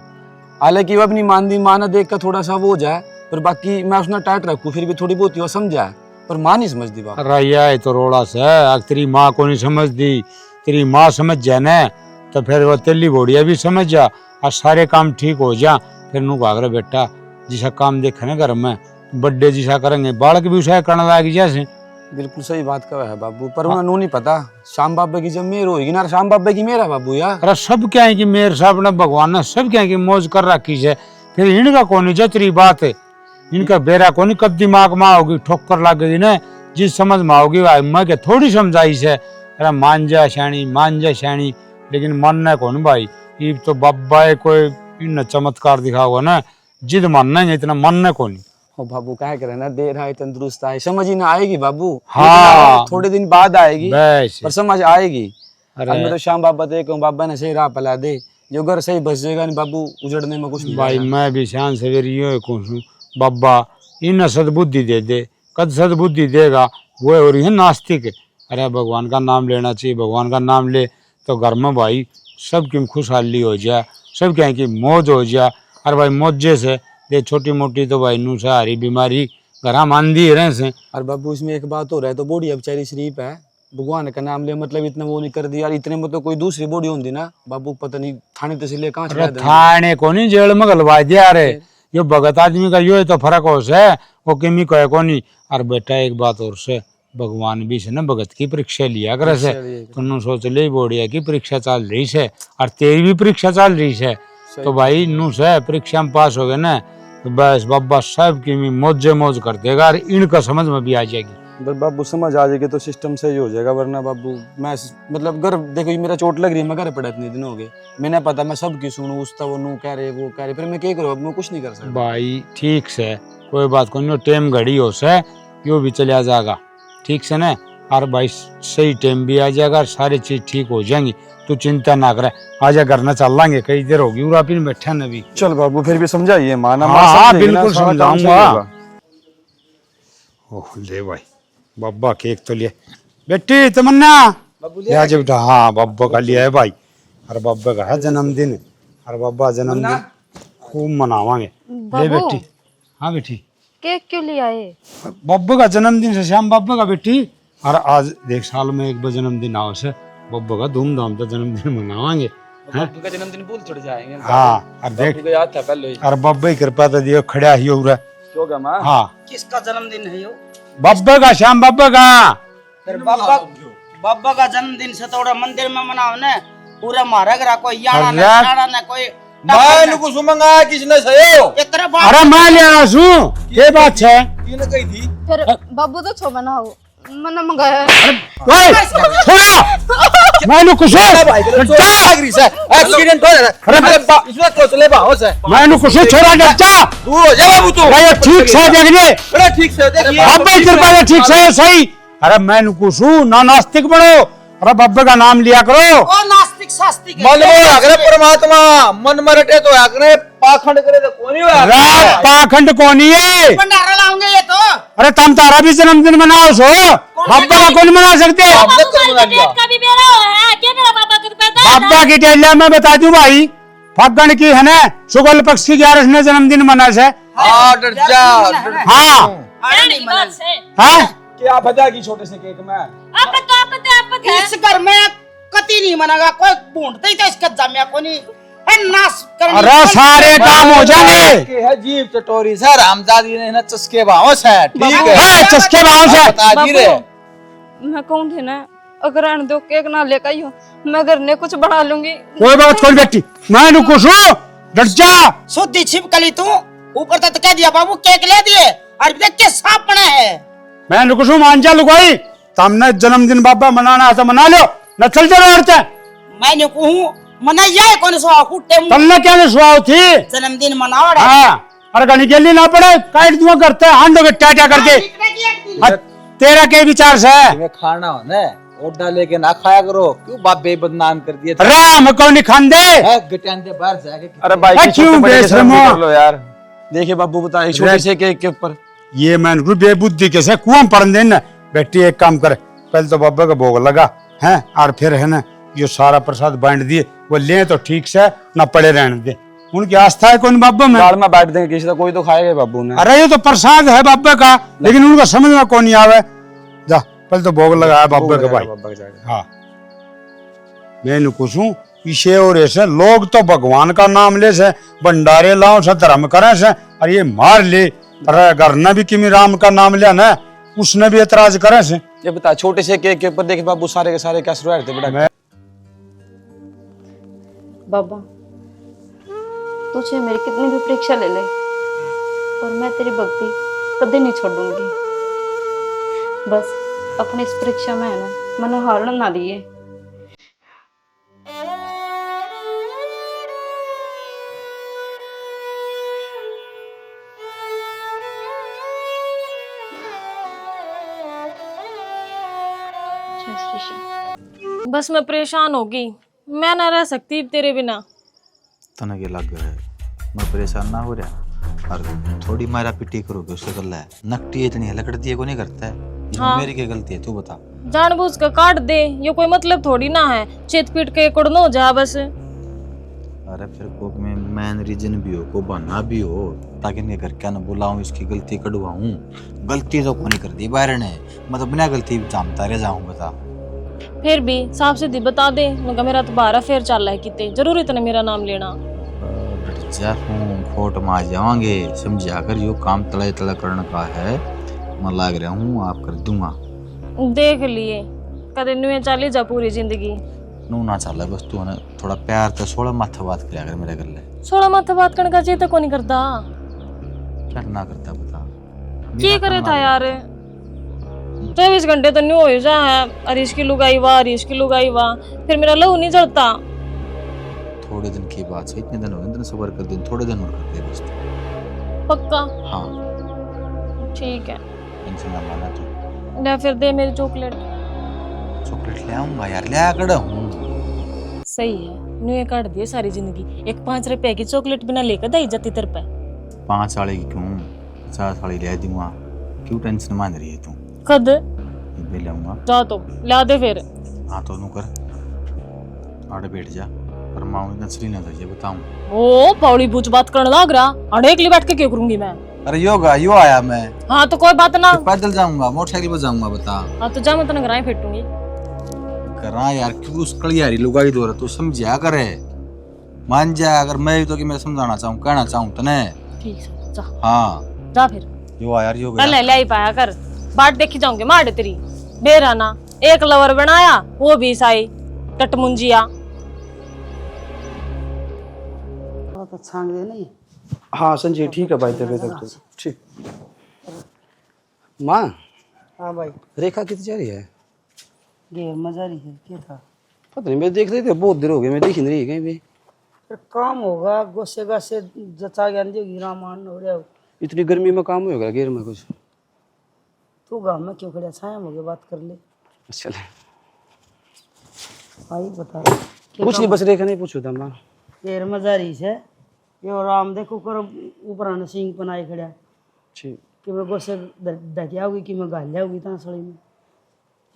हालांकि वो अपनी मानदी माना देख कर थोड़ा सा वो हो जाए, पर बाकी मैं उसने टाइट रखूं फिर भी थोड़ी बहुत वो समझा, पर माँ नहीं समझती बात। अरे तो रोड़ा से तेरी माँ को नहीं समझती, तेरी माँ समझ जाए ना तो फिर वो तेली बोड़िया भी समझ जा और सारे काम ठीक हो जा। फिर नू भाग बेटा जिसा काम देखे ना घर में बड्डे जिसा करेंगे बालक भी उसा करने लग जैसे। बिल्कुल सही बात कहा है बाबू, पर उन्हें नहीं पता श्याम बाबा की जब मेर होगी ना, श्याम बाबा की मेरा बाबू यार। अरे सब क्या है कि मेरे साहब ने भगवान ने सब क्या है कि मौज कर रखी है। फिर इनका कौन जतरी बात है, इनका बेरा कौन कब दिमाग में आओगी ठोकर लगेगी ना, जिस समझ में आओगी मैं क्या थोड़ी समझाई से। अरे मान जा श्याणी, लेकिन मानना कौन भाई। ये तो बाबा है कोई इन चमत्कार दिखाओगा ना, जिद मानना है इतना मानना कौन। ओ बाबू क्या करे ना, देर आए तंदुरुस्त आए, समझ ही ना आएगी बाबू। हाँ थोड़े दिन बाद आएगी बस। पर समझ आएगी। अरे मैं तो श्याम बाबा देखो, बाबा ने सही राह पला दे, जो घर सही बस जाएगा नहीं बाबू, उजड़ने में कुछ नहीं भाई। मैं भी शान सवेरे यो कहूँ बाबा इन सदबुद्धि दे, कद सदबुद्धि देगा वो हो रही है नास्तिक। अरे भगवान का नाम लेना चाहिए, भगवान का नाम ले तो घर में भाई सबकी खुशहाली हो जाए, सब क्या कि मौज हो जाए। अरे भाई मौजे से दे छोटी मोटी तो भाई नू सारी बीमारी घर मानदी रहे से। और बाबू इसमें एक बात हो रहा है, तो बॉडी बेचारी शरीफ है, भगवान का नाम ले मतलब इतना वो नहीं कर दिया। इतने में तो कोई दूसरी बॉडी होती ना बाबू, पता नहीं थाने तहसील कहाँ चला देना। थाने को नहीं जेल में गलवा दिया। अरे यो भगत आदमी का यो तो फर्क हो से वो किमी कहे को नहीं। और बेटा एक बात और से, भगवान भी से ना भगत की परीक्षा लिया करे से। तुम सोच ले बोड़िया की परीक्षा चल रही है और तेरी भी परीक्षा चल रही है, तो भाई नू से परीक्षा में पास हो गए ना तो बस बाबा सब की मौजे मौज कर देगा और इनका समझ में भी आ जाएगी। बस बाबू समझ आ जाएगी तो सिस्टम सही हो जाएगा, वरना बाबू मैं मतलब घर देखो मेरा चोट लग रही है, मैं घर पड़ा इतने दिन हो गए, मैंने पता मैं सबकी सुनूं, उसका वो नू कह रहे वो कह रहे, फिर मैं क्या करूँ, मैं कुछ नहीं कर सकता। भाई ठीक से कोई बात को नहीं, टेम घड़ी हो से यो भी चला जाएगा ठीक से ना। और भाई सही टाइम भी आ जाएगा, सारी चीज ठीक हो जाएंगी, तू चिंता ना करे। आजा घर ना चल लांगे, कई देर होगी और आप बैठा न भी। चल बाबू फिर भी समझाइए माना। हाँ बिल्कुल समझाऊंगा। ओह ले भाई बब्बा केक तो लिए बेटी तमन्ना लिया जब बेटा। हाँ बब्बा का लिया है भाई, और बब्बा का है जन्मदिन, और बब्बा जन्मदिन खूब मनावांगे। ले बेटी। हाँ बेटी केक क्यों ले आए? बब्बा का जन्मदिन से श्याम बब्बा का बेटी, और आज देख साल में एक बार जन्मदिन आओ से बब्बा का धूमधाम से जन्मदिन मनावांगे। बाबू का जन्मदिन भूल छोड़ जाएंगे। हाँ और देख याद था पहले ही। और बब्बा की कृपा तो दियो खड़ा ही हो रहा। क्यों गा मां? हाँ किसका जन्मदिन है यो? बब्बा का, श्याम बब्बा का। फिर बाबा का जन्मदिन से थोड़ा मंदिर में मनाओ ने, पूरा मारा गरा कोई याना ना याना ना कोई। मैं नुको सुमंगा किसने सयो? एक तरफ अरे मैं ले आया हूँ, ये बात है। किने कही थी? फिर बाबू तो छो बनाओ मन मंगाया। ओए छोड़ो मैं नु कुछ भाई लग से एक्सीडेंट हो रहा है। अरे इसमें तो चले बाहो से मैं नु कुछ छोड़ा डरता दूर हो जा बाबू तू। भाई ठीक से देखिए, बड़ा ठीक से देखिए बब्बा की कृपा से ठीक से सही। अरे मैं नु कुछ ना नास्तिक बनो, अरे बब्बा का नाम लिया करो। ओ नास्तिक शास्तिक मन में आगरे परमात्मा मन में रटे तो आगरे पाखंड करे तो कोनी हो। अरे पाखंड कोनी है, भंडारा लाऊंगे ये तो। अरे तुम तारा भी जन्मदिन मनाओ सो, बब्बा का कौन मना सकते? बब्बा की टेलिया मैं बता दूं भाई, फगन की है ना शुक्ल पक्ष की 11 ने जन्मदिन मना से। हां डर जा। हाँ हाँ क्या बजा की छोटे से केक में इस घर में कति नहीं मनागा, कोई ढूंढते ही तो इसका जमिया को नहीं। नाश करनी अरे सारे काम हो जाएंगे। के है जीव चटोरी सर हमजादी ने ना चस्के भावस है ठीक है हाँ, चस्के भाव से बता दी रे मैं कहूँ थे ना अगर आने दो केक ना लेकर आई हो मैं घर ने कुछ बना लूंगी। कोई बात कोई बेटी मैं रुको सो डट जा। शुद्धि छिपकली तू ऊपर तक कह दिया बाबू केक ले दिए और देख के सांप बना है। मैं रुको सो मान जा लुगाई तुमने जन्मदिन बाबा मनाना है तो मना लो न चल चलो औरतें मैंने कहूँ मनाइया है कौन सा कुत्ते मुंह चलने क्या नहीं सुहाव थी। जन्मदिन मनाओ रे। हाँ अरे गनी के लिए ना पड़े काट दुआ करते हैं हांडो के टाटा करके। हाँ, तेरा क्या विचार से है? तुम्हें खाना हो ना ओडा लेके ना खाया करो क्यों बाप बे बदनाम कर दिए राम को नहीं खांदे। गटियान दे बाहर जाके अरे भाई अरे की क्यों छोटे बड़े के बेशर्मो? शर्म कर लो यार। देखिए बाबू बताए छोटे से केक के ऊपर ये मैं उनको बेबुद्धि कैसे कुआं पड़ देना। बेटी एक काम करे पहले तो बाबा का भोग लगा है और फिर है ना ये सारा प्रसाद बांट दिए वो ले तो ठीक से ना पड़े रहने दे। उनकी आस्था है कौन बाबा में। दाल में बांट देंगे किसी तो कोई तो खाएगा बाबू ने। अरे ये तो प्रसाद है बाबा का लेकिन उनका समझ में कौन नहीं आवे। जा पहले तो भोग लगाया बाबा का भाई। बाबा का जाएगा। हाँ मैं पूछूं इसे और ऐसे लोग तो भगवान का नाम ले से भंडारे लाओ से धर्म करे से और ये मार ले। अरे घर ने भी किमी राम का नाम लिया ना उसने भी एतराज करे से। ये बता छोटे से केक के ऊपर देखे बाबू सारे के सारे क्या शुरू थे बेटा। बाबा तुझे मेरी कितनी भी परीक्षा ले ले और मैं तेरी भक्ति कभी नहीं छोड़ूंगी। बस अपनी इस परीक्षा में है ना मन हारण ना दिए। बस मैं परेशान होगी मैं ना रह सकती तेरे बिना। तना के लग रहा है मैं परेशान ना हो रहा और थोड़ी मारा पिटी करोगे उससे कर है नकटी इतनी है लकड़ती है को नहीं करता है इसमें हाँ। मेरी क्या गलती है तू बता। जानबूझ कर काट दे ये कोई मतलब थोड़ी ना है चेत पीट के कुड़न हो जा बस। अरे फिर को में मैन रीजन भी हो को बहाना भी हो ताकि इनके घर क्या ना बुलाऊं इसकी गलती कढ़वाऊं। गलती तो को नहीं कर दी बाहर ने मतलब बिना गलती जानता रह जाऊं बता। फिर भी साफ सीधी बता दे मगर मेरा तो 12 फेर चल रहा है कितने जरूर इतना मेरा नाम लेना। खोट में आ जावांगे समझा कर यो काम तड़े तड़ा करने का है मैं लाग रहा हूँ आप कर दूंगा। देख लिए कदे नुए चाली जा पूरी जिंदगी नू ना चल बस तू है थोड़ा प्यार तो 16 माथा बात कर अगर मेरे गले 16 माथा बात करने का चेत को नहीं करता क्या ना करता बता की करे था यार 24 घंटे तो न्यू हो जा है अरीश की लुगाई वाह फिर मेरा लहू नहीं जलता। थोड़े दिन की बात है इतने दिन हो गए सबर कर दिन थोड़े दिन और कर दे बस पक्का हाँ ठीक है टेंशन ना माना तू। ले फिर दे मेरी चॉकलेट चॉकलेट ले आऊंगा यार ले आकर हूँ सही है न्यू काट दिए सारी जिंदगी एक 5 रुपए की चॉकलेट बिना लेकर दई जाती तेरे पे 5 साल की क्यों 50 साल ले दूंगा क्यों टेंशन मान रही है तू कद ये ले आऊंगा जा तो ला दे फिर। हाँ तो नू कर आड़े बैठ जा पर माँ नचली ना ये बताऊं। ओ पौड़ी बूझ बात करने लग रहा अड़ेक लिए बैठ के क्या करूंगी मैं। अरे योगा यो आया मैं हाँ तो कोई बात ना पैदल जाऊंगा मोटरसाइकिल पर जाऊंगा बता। हाँ तो जा मैं तेने घराई फेटूंगी। करा यार क्यों उस कलियारी लुगाई दो रहा तू समझा करे मान जा अगर मैं तो कि मैं समझाना चाहूँ कहना चाहूँ तने ठीक है जा हाँ जा फिर यो आ यार योगा ले ही पाया कर बाट देखी जाऊंगी मार तेरी बेराना एक लवर बनाया वो भी साई टटमुंजिया। तो छांग दे नहीं। हाँ संजय ठीक है भाई तबीयत तो ठीक। माँ हाँ भाई रेखा कितनी जा रही है? ये मजा रही है क्या था पता नहीं मैं देख रही थी बहुत देर हो गई मैं देख ही नहीं रही कहीं भी। फिर काम होगा गोसे गासे जचा ज्ञान देगी रामायण हो रहा इतनी गर्मी में काम होगा घेर में कुछ। तू गाँव में क्यों खड़ा छाया हो गया बात कर ले चले भाई बता कुछ नहीं बस रेखा नहीं पूछो था माँ ये मजा रही है ये राम देखो कर ऊपर आने सिंह बनाए खड़ा ठीक कि मैं गोसे ढकिया होगी कि मैं गालिया होगी तना सड़ी में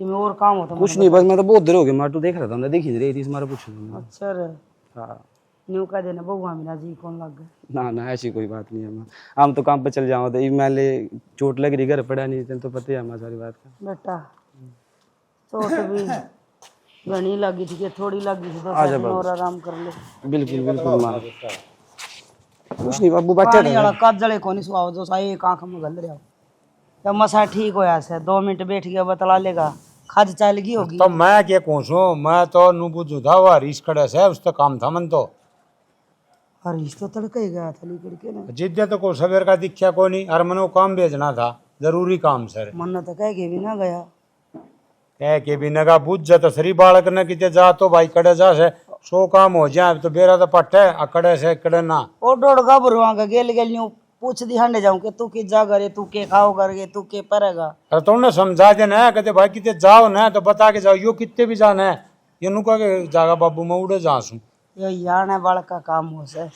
कि मैं और काम होता कुछ नहीं बस मैं तो बहुत देर हो गई माँ तू देख रहा था मैं देख ही नहीं रही थी तुम्हारा पूछो था। अच्छा रे हाँ न्यू का देना बउआ मेरा जी कौन लग गया ना ऐसी कोई बात नहीं है माँ हम तो काम पे चल जाओ तो मैं ले चोट लग रही घर पड़ा नहीं तो पता है हमारी सारी बात का बेटा चोट भी घनी लगी थी कि थोड़ी लगी थी तो आजा शायद बाबू। और आराम कर ले। बिल्कुल बिल्कुल माँ कुछ नहीं बाबू बच्चा पानी वाला कद जले कोनी सुआओ जो साई एक आंख में गल रहा जब मसा ठीक होया से 2 मिनट बैठ गया बतला लेगा खज चल गई होगी। तो मैं क्या पूछूं, मैं तो नु बुझू था वो हरीश खड़े से उसका काम था मन तो हरीश तो तड़के ही गया था लेकर के ना जिद्दे तो को सवेर का दिखा को नहीं और मनो काम भेजना था जरूरी काम सर मन तो कह के भी ना गया। कह के भी नगा बुझ जा तो सरी बालक न किते जा तो भाई कड़े जा से 100 काम हो जाए तो बेरा तो पट है अकड़े से कड़े ना ओ डोड़ गबरुआ का गेल गेल यूं पूछ दी हंडे जाऊं कि तू की जा करे तू के खाओ करगे तू के परेगा। अरे तुमने समझा दे ना कहते भाई किते जाओ ना तो बता के जाओ यो कितने भी जाना है ये नु कह जागा बाबू मैं उड़े जासू ये यार है बालक का काम हो से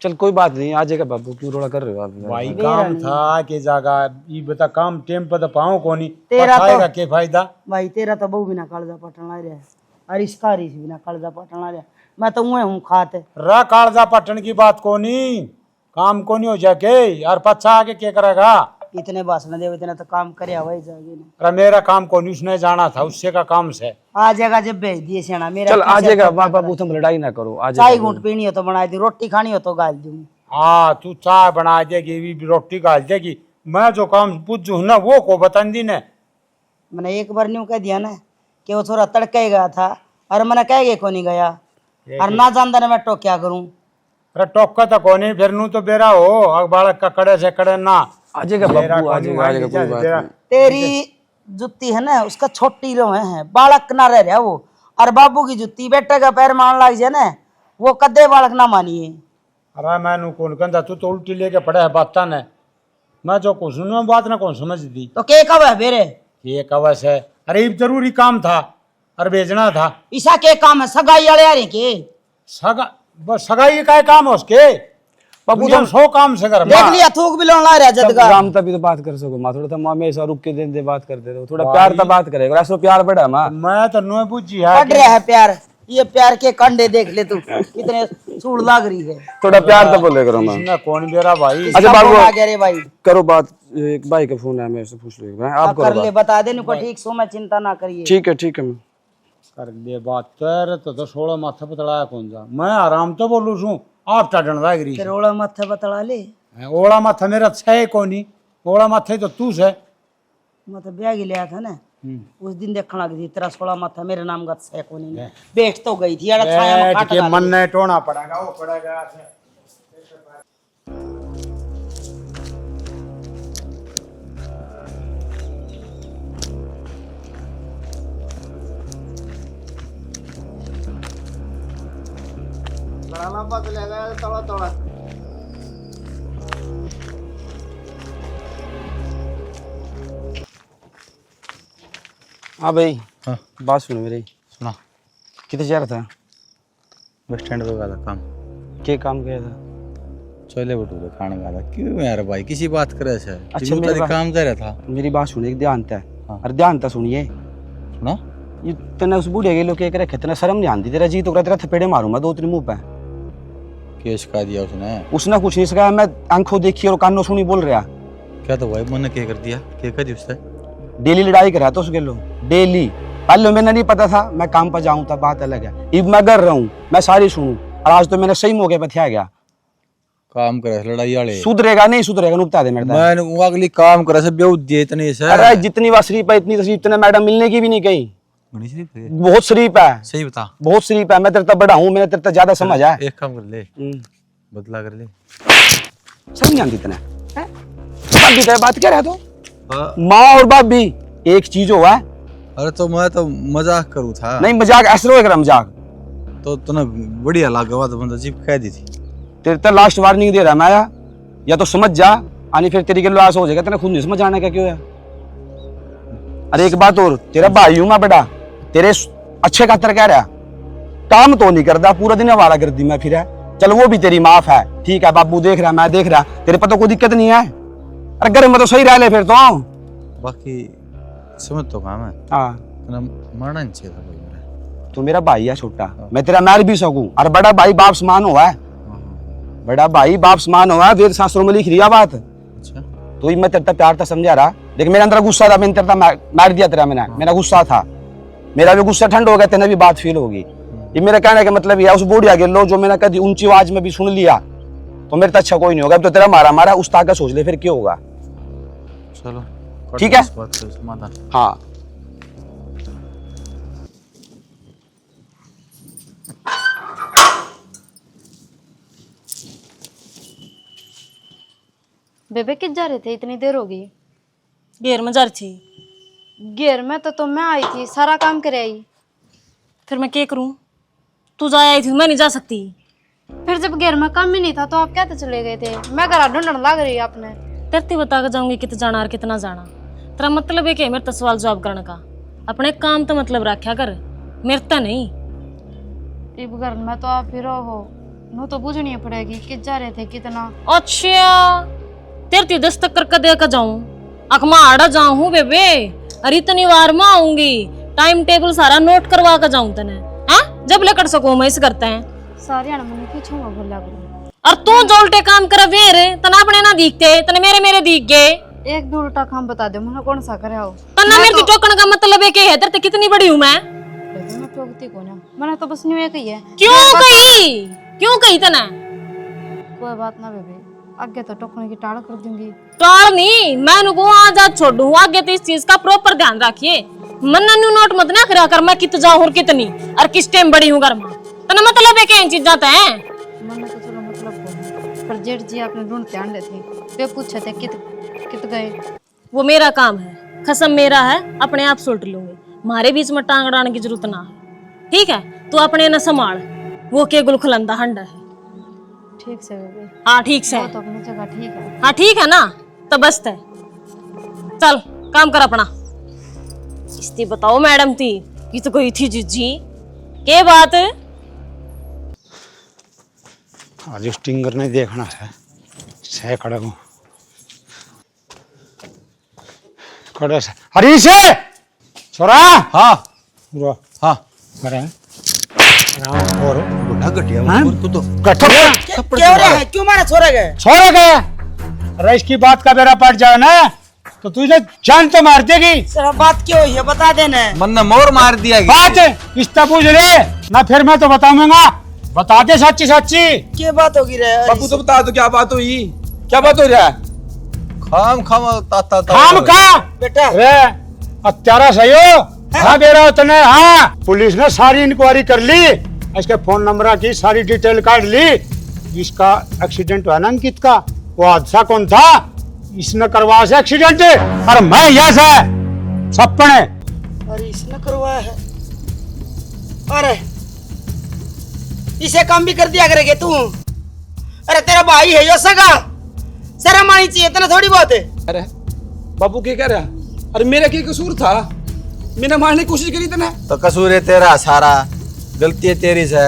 चल कोई बात नहीं आ जाएगा बाबू क्यों रोड़ा कर रहे हो आप भाई काम था के जागा ये बता काम टेम पर तो पाऊं कोनी तेरा पठाएगा के फायदा भाई तेरा तो बहु बिना कालजा पटन ला रहा है हरीश का हरीश बिना कालजा पटन ला रहा है मैं तो उहे हूं खाते रा कालजा पटन की बात कोनी काम कोनी हो जाके यार पच्छा आके क्या करेगा इतने भाषण दे इतने तो काम करे वही जाएगी ना। अरे मेरा काम कोनी उसने जाना था उससे का काम से आ जाएगा जब भेज दिए सेना मेरा चल आ जाएगा बाबू तुम लड़ाई ना करो आ चाय जाएगा घूंट पीनी हो तो बना दी रोटी खानी हो तो गाल दूंगी। हाँ तू चाय बना देगी भी रोटी गाल देगी मैं जो काम पूछू ना वो को बतान दी ने मैंने एक बार न्यू कह दिया ना कि वो थोड़ा तड़के गया था और मैंने कह गए को नहीं गया और ना जानता ना मैं तो क्या करूं। अरे टोका तो कोनी फिर नू तो बेरा हो अब बालक का कड़े से कड़े ना आ जाएगा मेरा बाबू आ कोनी जाएगा कोई बात तेरा- नहीं तेरी जुत्ती है ना उसका छोटी लो है बालक ना रह रहा वो और बाबू की जुत्ती बेटे का पैर मान लग जाए ना वो कदे बालक ना मानिए। अरे मैं नू कौन कहता तू तो उल्टी लेके पड़े है बात ने मैं जो कुछ सुनू बात ना कौन समझ दी तो के कब है बेरे ये कवच है अरे ये जरूरी काम था और भेजना था ईसा के काम है सगाई वाले आ रहे के सगा बस सगाई का काम है उसके बाबू तुम 100 काम से कर देख लिया थूक भी ला रहा जदगा राम तभी तो बात कर सको माँ थोड़ा सा माँ में ऐसा रुक के दे बात करते रहो थोड़ा प्यार तो बात करेगा ऐसा प्यार बड़ा माँ मैं तो नो बुझी है पड़ रहा है प्यार ये प्यार के कंडे देख ले तू कितने सूड़ लाग रही है। थोड़ा प्यार तो बोले करो माँ इसने कौन बेरा भाई अच्छा बाबू आ गया रे भाई करो बात एक भाई का फोन है मैं उससे पूछ लो आप कर करो ले बात बता दे नुको ठीक सो मैं चिंता ना करिए। ठीक है मैं कर ले बात तेरे तो 16 माथा पतलाया कौन जा मैं आराम तो बोलू छू आप टाडन लाग रही फिर ओला मत्थे बतला ले ओला माथा मेरा है कोनी ओला माथा तो तू से मैं तो ब्याह लिया था ना उस दिन देखने लगी थी तेरा 16 माथा मेरे नाम का है कोनी बैठ तो गई थी यार छाया में बैठ खाट के डाल मन दी। ने टोना पड़ेगा वो पड़ेगा ऐसे। हाँ भाई हाँ। बात सुनो मेरी सुना कितने जा रहा था बस स्टैंड पे गया था काम क्या काम किया था छोले भटूरे खाने गया था क्यों यार भाई किसी बात करे से अच्छा, मेरे पास- काम जा रहा था मेरी बात सुनिए ध्यान था हाँ। अरे ध्यान था सुनिए सुना ये तने उस बूढ़े के लोग क्या करे तेरा शर्म नहीं आती तेरा जी तो तेरा थपेड़े मारूंगा 2-3 मुंह पे केस का दिया उसने उसने कुछ नहीं सका मैं आंखों देखी और कानों सुनी बोल रहा क्या तो भाई मैंने क्या कर दिया क्या कर दिया उससे डेली लड़ाई करा था उसके लोग डेली पहले मैंने नहीं पता था मैं काम पर जाऊं था बात अलग है अब मैं कर रहा हूँ मैं सारी सुनूं और आज तो मैंने सही मौके पर थिया गया काम करे लड़ाई वाले सुधरेगा नहीं सुधरेगा नुकता दे मेरे मैं वो अगली काम करे से बेउद दिए इतने से अरे जितनी बार शरीफ है इतनी तशरीफ इतने मैडम मिलने की भी नहीं कही बड़ी सिर्फ है। बहुत शरीफ है सही बता बहुत शरीफ है मैं तेरे तक बड़ा हूँ मैंने तेरे तक ज्यादा समझ है एक काम कर ले बदला कर ले समझ नहीं आती इतना बात भी बात क्या रहा तो हाँ। माँ और बाप भी एक चीज हुआ है अरे तो मैं तो मजाक करूँ था नहीं मजाक ऐसे होगा मजाक तो तूने बढ़िया लगा हुआ तो बंदा जीप कह दी थी तेरे तक लास्ट वार्निंग दे रहा मैं या तो समझ जा आनी फिर तेरी के लॉस हो जाएगा तेरा खुद नहीं समझ आना क्या क्यों है। अरे एक बात और तेरा भाई हूं मैं बड़ा तेरे अच्छे खातर कह रहा काम तो नहीं करता पूरा दिन हवाला कर दी मैं फिर चल वो भी तेरी माफ है ठीक है बाबू देख रहा मैं देख रहा तेरे पर तो कोई दिक्कत नहीं है अरे घर में तो सही रह ले फिर तो बाकी समझ तो काम है हाँ तूने मारना नहीं चाहिए था भाई मेरा तू मेरा भाई है छोटा मैं तेरा मार भी सकूं और बड़ा भाई बाप समान हुआ है बड़ा भाई बाप समान हुआ है वेद शास्त्रों में लिख रिया बात अच्छा तो ही मैं तेरे तक प्यार था समझा रहा लेकिन मेरे अंदर गुस्सा था मैंने तेरे तक मार दिया तेरा मैंने मेरा गुस्सा था मेरा भी गुस्सा ठंड हो गया, तेने भी बात फील होगी। ये मेरा कहने का मतलब ये है, उस बूढ़ी आगे लो जो मैंने कभी ऊंची आवाज में भी सुन लिया तो मेरे तो अच्छा कोई नहीं होगा। अब तो तेरा मारा मारा उस ताकत सोच ले फिर क्या होगा। चलो ठीक है? इस बात का समाधान। हाँ बेबे किस जा रहे थे, इतनी देर हो गई। घेर में जर थी। घेर में तो मैं आई थी, सारा काम करे आई। फिर मैं क्या करूं? तू जा आई थी, मैं नहीं जा सकती। फिर जब घेर में काम ही नहीं था तो आप क्या चले गए थे? मैं घर ढूंढने लग रही आपने। तेरे बता के जाऊंगी कितना जाना और कितना जाना। तेरा मतलब है कि मेरे तो सवाल जवाब करने का, अपने काम तो मतलब रखा कर, मेरे तो नहीं। इब घर में तो आप ही रहो, नो तो बुझनी पड़ेगी किस जा रहे थे कितना। अच्छा तेरे दस्तक करके दे के जाऊं, अखमा आड़ा जाऊं हूँ बेबे, अरे इतनी बार में आऊंगी, टाइम टेबल सारा नोट करवा के जाऊं तने, हाँ जब लेकर सको मैं इस करते हैं सारे मन पीछे बोला करो। और तू जो उल्टे काम कर वेर तना अपने ना दिखते तने मेरे मेरे दिख गए। एक दो उल्टा काम बता दो, मैंने कौन सा करे हो? तना मेरे टोकन का मतलब है कि है तेरे कितनी बड़ी हूं मैं? मैं टोकती को ना, मैंने तो बस न्यू एक ही है। क्यों कही तना? कोई बात ना बेबे, आगे तो टोकने की टाड़ कर दूंगी। टाड़ नहीं, मैं नुको आजाद छोड़ दूं, आगे तो इस चीज का प्रॉपर ध्यान रखिए। मन न्यू नोट मत ना करा कर मैं कित जाऊं और कितनी और किस टाइम बड़ी हूं घर में। तना मतलब है कि इन चीज जाता है। मैंने तो चलो मतलब को, पर जेठ जी आपने ढूंढते आंडे थे, वे पूछे थे कित गए। वो मेरा काम है, खसम मेरा है, अपने आप सुलट लूंगी, मारे बीच में टांग अड़ाने की जरूरत ना है। ठीक है तू अपने न संभाल, वो के गुलखुलंदा हंडा है। ठीक से बेबे। हाँ ठीक से। वो तो अपनी जगह ठीक है। हाँ ठीक है ना, तो बस है। चल काम कर अपना। इसती बताओ मैडम थी ये तो कोई थी जीजी के बात। आज स्टिंगर नहीं देखना है, सह खड़ा हूँ खड़ा से। हरी से छोरा। हाँ पूरा हाँ करे और बुढ़ा घटिया हाँ? को तो गट्ठो क्या हो रहा है? क्यों मारा छोरा गए? छोरा गया। अरे इसकी बात का बेरा पड़ जाए ना तो तुझे जान तो मार देगी। सर बात क्यों हुई है बता देना। मन ने मोर मार दिया बात इसका पूछ ले ना, फिर मैं तो बताऊंगा। बता दे सच्ची सच्ची। क्या बात होगी रे? बापू तो बता दो क्या बात हुई, क्या बात हो रहा है? खाम खाम ताता काम का बेटा रे हत्यारा सही हो। हाँ दे रहा हो तने। हाँ पुलिस ने सारी इंक्वायरी कर ली, इसके फोन नंबर की सारी डिटेल काट ली। इसका एक्सीडेंट हुआ ना अंकित का, वो हादसा कौन था? इसने करवा से एक्सीडेंट और मैं यहाँ से सपने। अरे इसने करवाया है। अरे इसे काम भी कर दिया करेगे तू? अरे तेरा भाई है यो सगा, शर्म आनी चाहिए इतना थोड़ी बहुत है। अरे बापू क्या कह रहा? अरे मेरा क्या कसूर था? मैंने मारने की कोशिश करी थी। तो कसूर है तेरा सारा, गलती है तेरी से।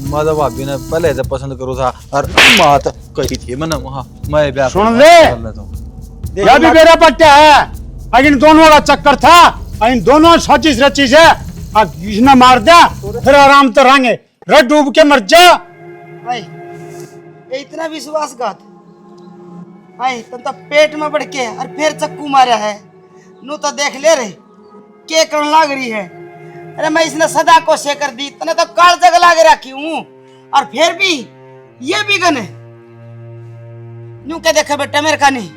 माधव भाभी ने पहले से पसंद करो था और मात कही थी मैंने वहाँ मैं ब्याह सुन ले, यह भी मेरा पट्टा है। इन दोनों का चक्कर था, इन दोनों साजिश रचीज है। अब इसने मार दिया फिर आराम तो रहेंगे, रट डूब के मर जा। भाई ये इतना विश्वासघात भाई तुम तो पेट में बढ़ के और फिर चक्कू मारा है। नू तो देख ले रे के करने लाग रही है। अरे मैं इसने सदा कोशिश कर दी, तने तो काल जग लाग रखी हूँ और फिर भी ये भी गन है। न्यू के देखा बेटा मेरे का नहीं,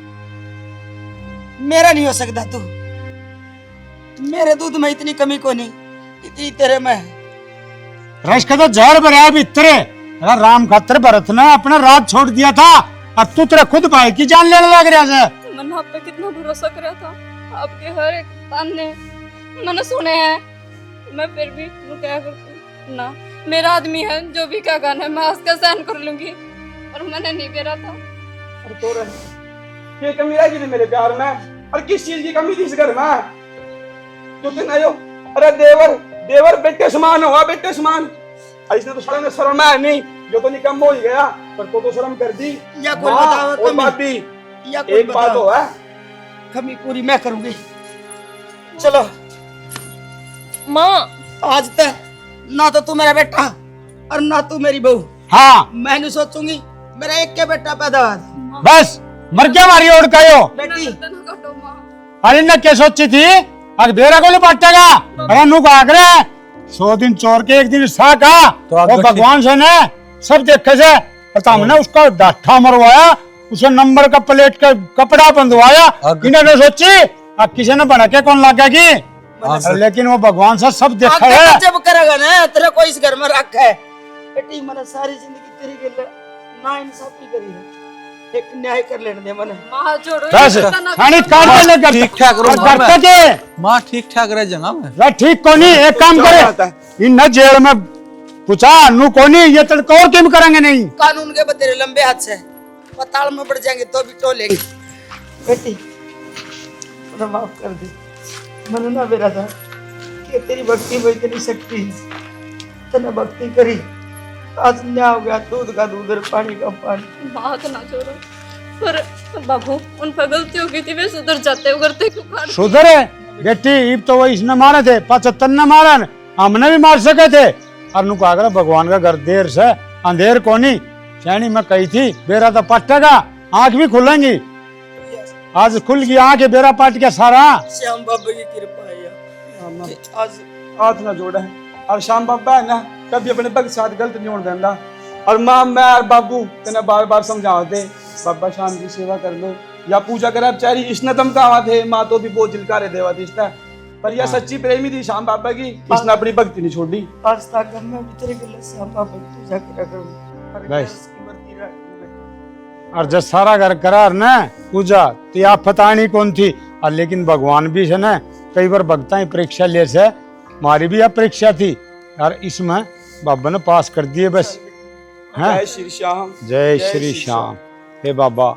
मेरा नहीं हो सकता तू। मेरे दूध में इतनी कमी को नहीं, इतनी तेरे में है। रश का तो जहर भरा भीतरे। अरे राम खातर भरत ने अपना राज छोड़ दिया था और तू तेरे खुद भाई की जान लेने लग रहा है। मैंने आप पे कितना भरोसा करा था, आपके हर एक ताने मैंने सुने हैं। मैं फिर भी वो क्या करती ना, मेरा आदमी है, जो भी क्या गाना है मैं उसका सहन कर लूंगी, और मैंने नहीं करा था। अरे तो क्या कमी रह गई थी मेरे प्यार में? और किस चीज की कमी थी इस घर में? जो तुम आयो, अरे देवर देवर बेटे समान हुआ, बेटे समान। इसने तो साले ने शर्म है नहीं, जो तो निकम्म हो ही गया, पर तो शर्म कर दी। या कोई बताओ और बात भी या कोई एक बात हो है, कमी पूरी मैं करूंगी। चलो माँ आज तक ना तो तू मेरा बेटा और ना तू मेरी बहू। हाँ मैं नहीं सोचूंगी मेरा एक के बेटा पैदा हुआ। बस मर क्या मारी ओढ़ का यो। बेटी अरे न क्या सोची थी आज बेरा को नहीं पटेगा अरे नु का करे 100 दिन चोर के एक दिन सा का तो आप वो तो भगवान से ने सब देखे से और हमने उसका डाठा मरवाया उसे नंबर का प्लेट का कपड़ा बंधवाया इन्होंने सोची अब किसी ने बना के कौन लगा की लेकिन वो भगवान से सब देखा है जब करेगा ना तेरा कोई इस घर में रखा है बेटी मैंने सारी जिंदगी तेरी के लिए ना इंसाफी करी है एक न्याय कर लेने दे मैंने माँ जोड़ो बस खानी काट के लेकर ठीक ठाक रहो करते के माँ ठीक ठाक रह जाऊंगा मैं वे ठीक को नहीं एक काम करे इन न जेल में पूछा नु को नहीं ये तो और क्यों करेंगे नहीं कानून के बतेरे लंबे हाथ से पताल में बढ़ जाएंगे तो भी टोलेंगे बेटी मुझे माफ कर दे मैंने ना बेरा था कि तेरी भक्ति में इतनी शक्ति तने भक्ति करी आज न्याय हो गया दूध का दूध और पानी का पानी माँ तो ना जोड़ो पर बाबू उन पर गलती हो गई थी वे सुधर जाते उगरते क्यों काट सुधरे बेटी इब तो वो इसने मारे थे 75 ने मारा हमने भी मार सके थे और नु कहा करा भगवान का घर देर से अंधेर कोनी शैनी में कही थी बेरा तो पटेगा आंख भी खुलेंगी आज खुल गई आंख बेरा पट के सारा श्याम बाबा की कृपा है यार। आज हाथ ना जोड़ा है और श्याम बाबा है ना कभी अपने भक्त साथ गलत नहीं होने देता और माँ मैं और बाबू तेने बार बार समझाते बाबा शाम की सेवा कर लो या पूजा करे चारी इसने तुम कहा थे माँ तो भी बहुत झिलकारे देवा थी इसने पर यह सच्ची प्रेमी थी श्याम बाबा की इसने अपनी भक्ति नहीं छोड़ी आज तक मैं भी तेरे के लिए श्याम बाबा की पूजा करा करूँ बस। और जब सारा घर करार न पूजा तो आप पता नहीं कौन थी और लेकिन भगवान भी है न कई बार भक्ता परीक्षा ले से हमारी भी परीक्षा थी और इसमें बाबा ने पास कर दिए बस हैं जय श्री श्याम जय श्री श्याम हे बाबा